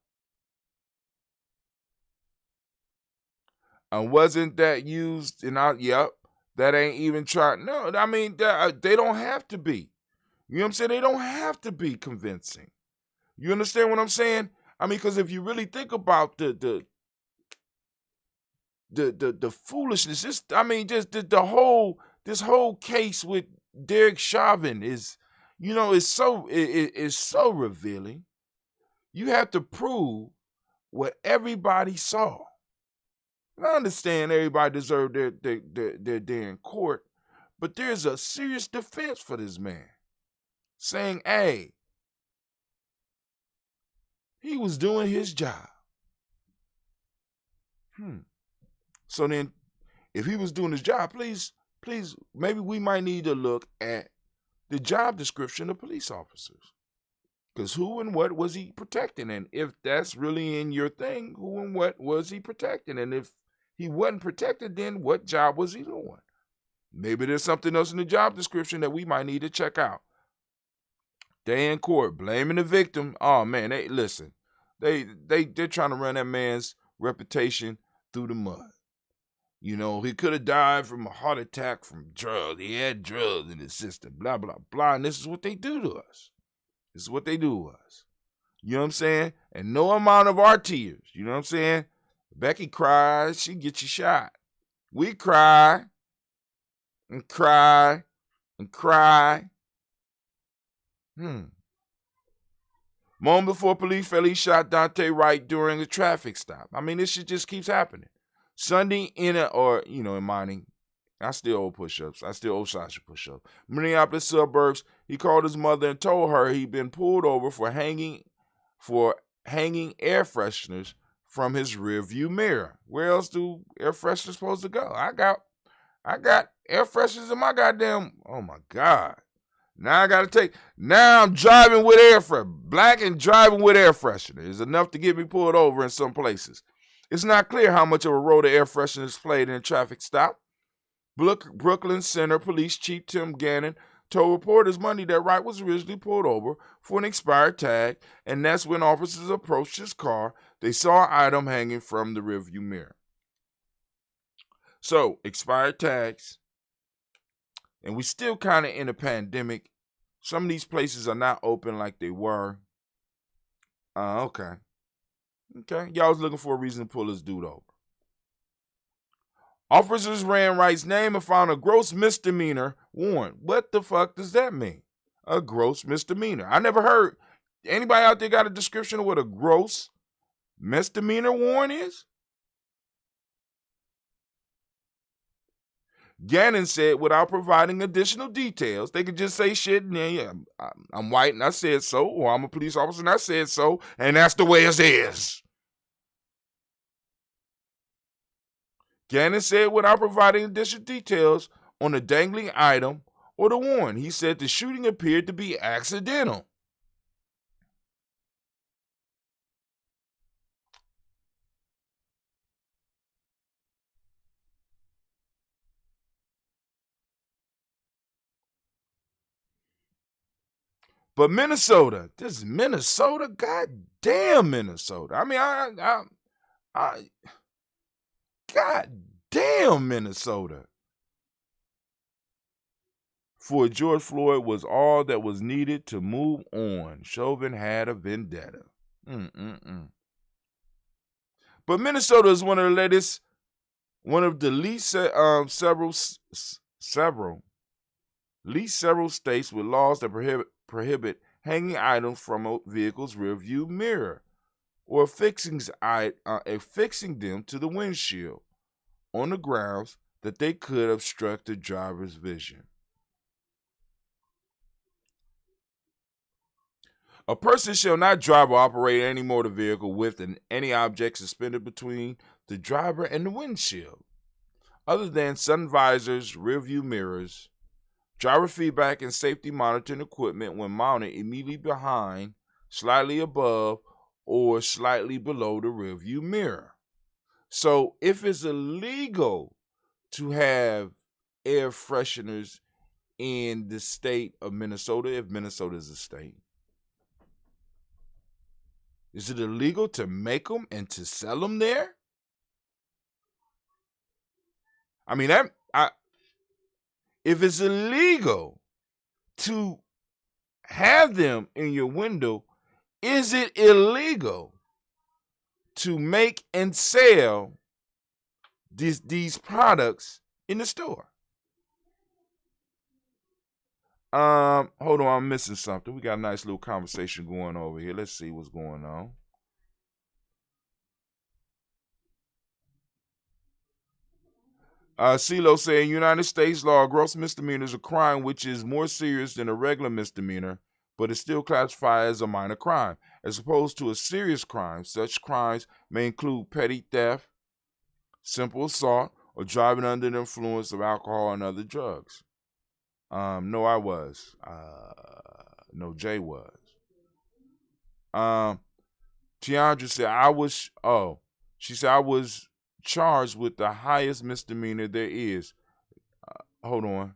And wasn't that used that ain't even tried. No, I mean, they don't have to be. You know what I'm saying? They don't have to be convincing. You understand what I'm saying? I mean, because if you really think about the foolishness, this whole case with Derek Chauvin is, is so revealing. You have to prove what everybody saw. And I understand everybody deserved their day in court, but there's a serious defense for this man, saying, hey, he was doing his job. So then, if he was doing his job, please, maybe we might need to look at the job description of police officers. Because who and what was he protecting? And if that's really in your thing, who and what was he protecting? And if he wasn't protected, then what job was he doing? Maybe there's something else in the job description that we might need to check out. Day in court, blaming the victim. Oh man, they're trying to run that man's reputation through the mud. He could have died from a heart attack from drugs. He had drugs in his system, blah, blah, blah. And this is what they do to us. This is what they do to us. You know what I'm saying? And no amount of our tears. You know what I'm saying? Becky cries, she gets you shot. We cry and cry and cry. Moment before police fatally shot Dante Wright during a traffic stop. I mean, this shit just keeps happening. Sunday in mining, I still owe push-ups. I still owe Sasha push-ups. Minneapolis suburbs, he called his mother and told her he'd been pulled over for hanging air fresheners from his rearview mirror. Where else do air fresheners supposed to go? I got air fresheners in my goddamn, oh my God. Now I'm driving with air freshener. Black and driving with air freshener is enough to get me pulled over in some places. It's not clear how much of a role the air fresheners played in a traffic stop. Brooklyn Center Police Chief Tim Gannon told reporters Monday that Wright was originally pulled over for an expired tag, and that's when officers approached his car. They saw an item hanging from the rearview mirror. So, expired tags. And we still kind of in a pandemic. Some of these places are not open like they were. Okay. Y'all was looking for a reason to pull this dude over. Officers ran Wright's name and found a gross misdemeanor warrant. What the fuck does that mean? A gross misdemeanor. I never heard. Anybody out there got a description of what a gross misdemeanor warrant is? Gannon said without providing additional details, they could just say shit, and yeah, I'm white and I said so, or I'm a police officer and I said so, and that's the way it is. Gannon said without providing additional details on the dangling item or the warrant. He said the shooting appeared to be accidental. But Minnesota, this is Minnesota, goddamn Minnesota. I mean, goddamn Minnesota. For George Floyd was all that was needed to move on. Chauvin had a vendetta. But Minnesota is one of the least several states with laws that prohibit hanging items from a vehicle's rearview mirror or affixing them to the windshield on the grounds that they could obstruct the driver's vision. A person shall not drive or operate any motor vehicle with any object suspended between the driver and the windshield, other than sun visors, rearview mirrors, driver feedback, and safety monitoring equipment when mounted immediately behind, slightly above, or slightly below the rearview mirror. So if it's illegal to have air fresheners in the state of Minnesota, if Minnesota is a state, is it illegal to make them and to sell them there? I mean, if it's illegal to have them in your window, is it illegal to make and sell these products in the store? Hold on, I'm missing something. We got a nice little conversation going over here. Let's see what's going on. CeeLo saying United States law, gross misdemeanor is a crime which is more serious than a regular misdemeanor, but is still classified as a minor crime. As opposed to a serious crime, such crimes may include petty theft, simple assault, or driving under the influence of alcohol and other drugs. No, I was. No, Jay was. Tiandra said, she said, I was charged with the highest misdemeanor there is. Hold on.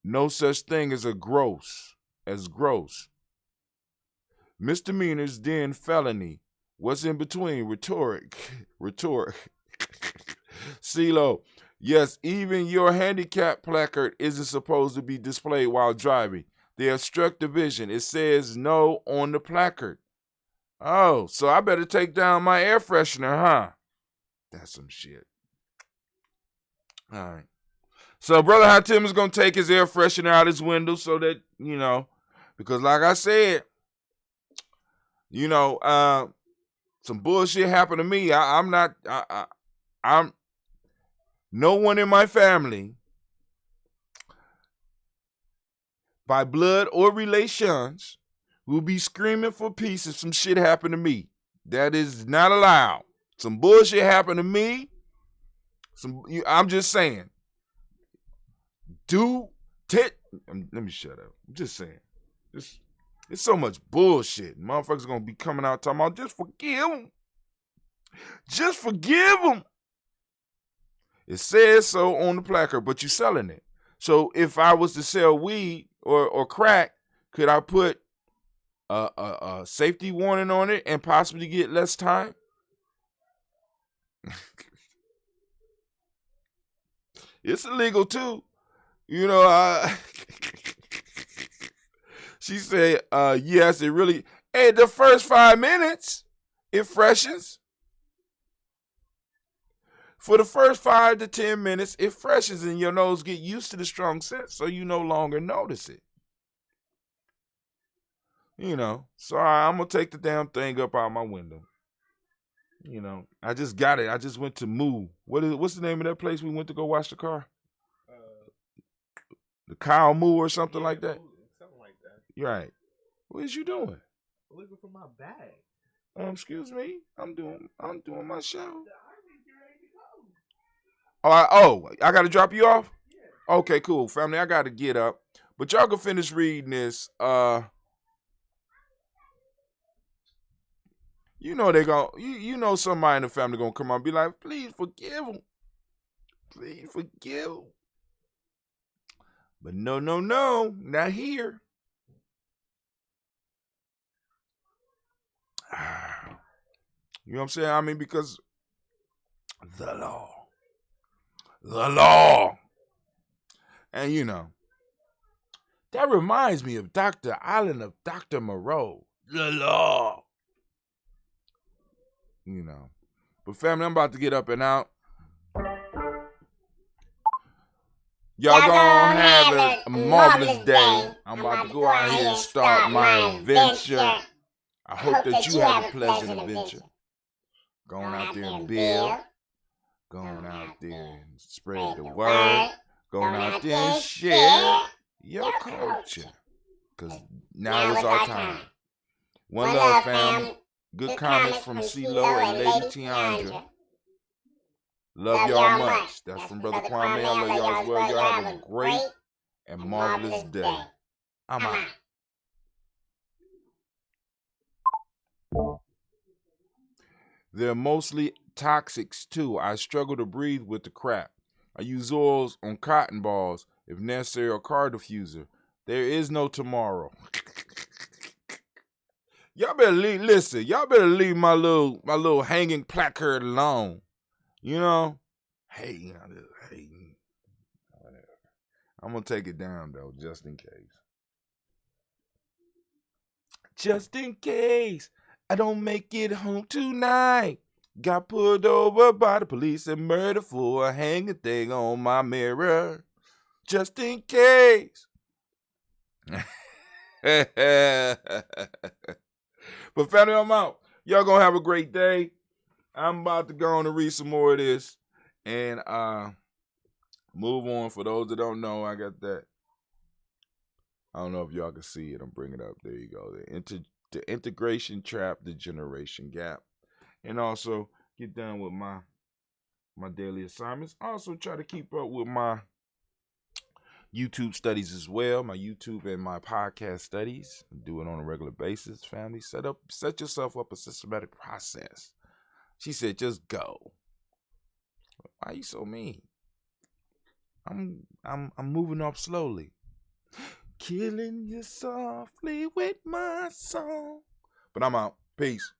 No such thing as gross. Misdemeanors, then felony. What's in between? Rhetoric. CeeLo. Yes, even your handicap placard isn't supposed to be displayed while driving. They obstruct the vision. It says no on the placard. Oh, so I better take down my air freshener, huh? That's some shit. All right. So Brother Hatim is going to take his air freshener out his window so that, because like I said, some bullshit happened to me. I'm no one in my family by blood or relations will be screaming for peace if some shit happened to me. That is not allowed. Some bullshit happened to me. I'm just saying. Let me shut up. I'm just saying. It's so much bullshit. Motherfuckers gonna be coming out talking about just forgive them. Just forgive them. It says so on the placard, but you're selling it. So if I was to sell weed or crack, could I put a safety warning on it and possibly get less time? It's illegal too. She said, yes, it really, hey, the first 5 minutes, it freshens. For the first 5 to 10 minutes, it freshens and your nose get used to the strong scent, so you no longer notice it. So I'm going to take the damn thing up out my window. I just got it. I just went to Moo. What's the name of that place we went to go wash the car? The Cow Moo or something like that?
Something like that.
You're right. What is you doing?
Looking for my bag.
Excuse me. I'm doing my show. I got to drop you off? Yeah. Okay, cool. Family, I got to get up. But y'all can finish reading this. Somebody in the family going to come out and be like, please forgive him. Please forgive him. But no, not here. You know what I'm saying? I mean, because the law. And, that reminds me of Dr. Island of Dr. Moreau. The law. But family, I'm about to get up and out. Y'all gonna have a marvelous day. I'm about to go out here and start my adventure. I hope that you have a pleasant adventure. Going out there and build. Going out there and spread the word. Going out there and share your culture. Because now is our time. One love, fam. Good comments from CeeLo and Lady Tiandra. Love y'all much. That's from Brother Kwame. I love y'all as well. Y'all have a great and marvelous day. I'm out. They're mostly toxics too. I struggle to breathe with the crap. I use oils on cotton balls, if necessary, or car diffuser. There is no tomorrow. Y'all better listen. Y'all better leave my little hanging placard alone. Hey, whatever. I'm gonna take it down though, just in case. Just in case I don't make it home tonight. Got pulled over by the police and murdered for a hanging thing on my mirror. Just in case. But family, I'm out. Y'all gonna have a great day. I'm about to go on and read some more of this and move on. For those that don't know, I got that. I don't know if y'all can see it. I'm bringing it up. There you go. The integration trap, the generation gap. And also get done with my daily assignments. Also try to keep up with my YouTube studies as well. My YouTube and my podcast studies. Do it on a regular basis, family. Set yourself up a systematic process. She said, just go. Why are you so mean? I'm moving up slowly. Killing you softly with my song. But I'm out. Peace.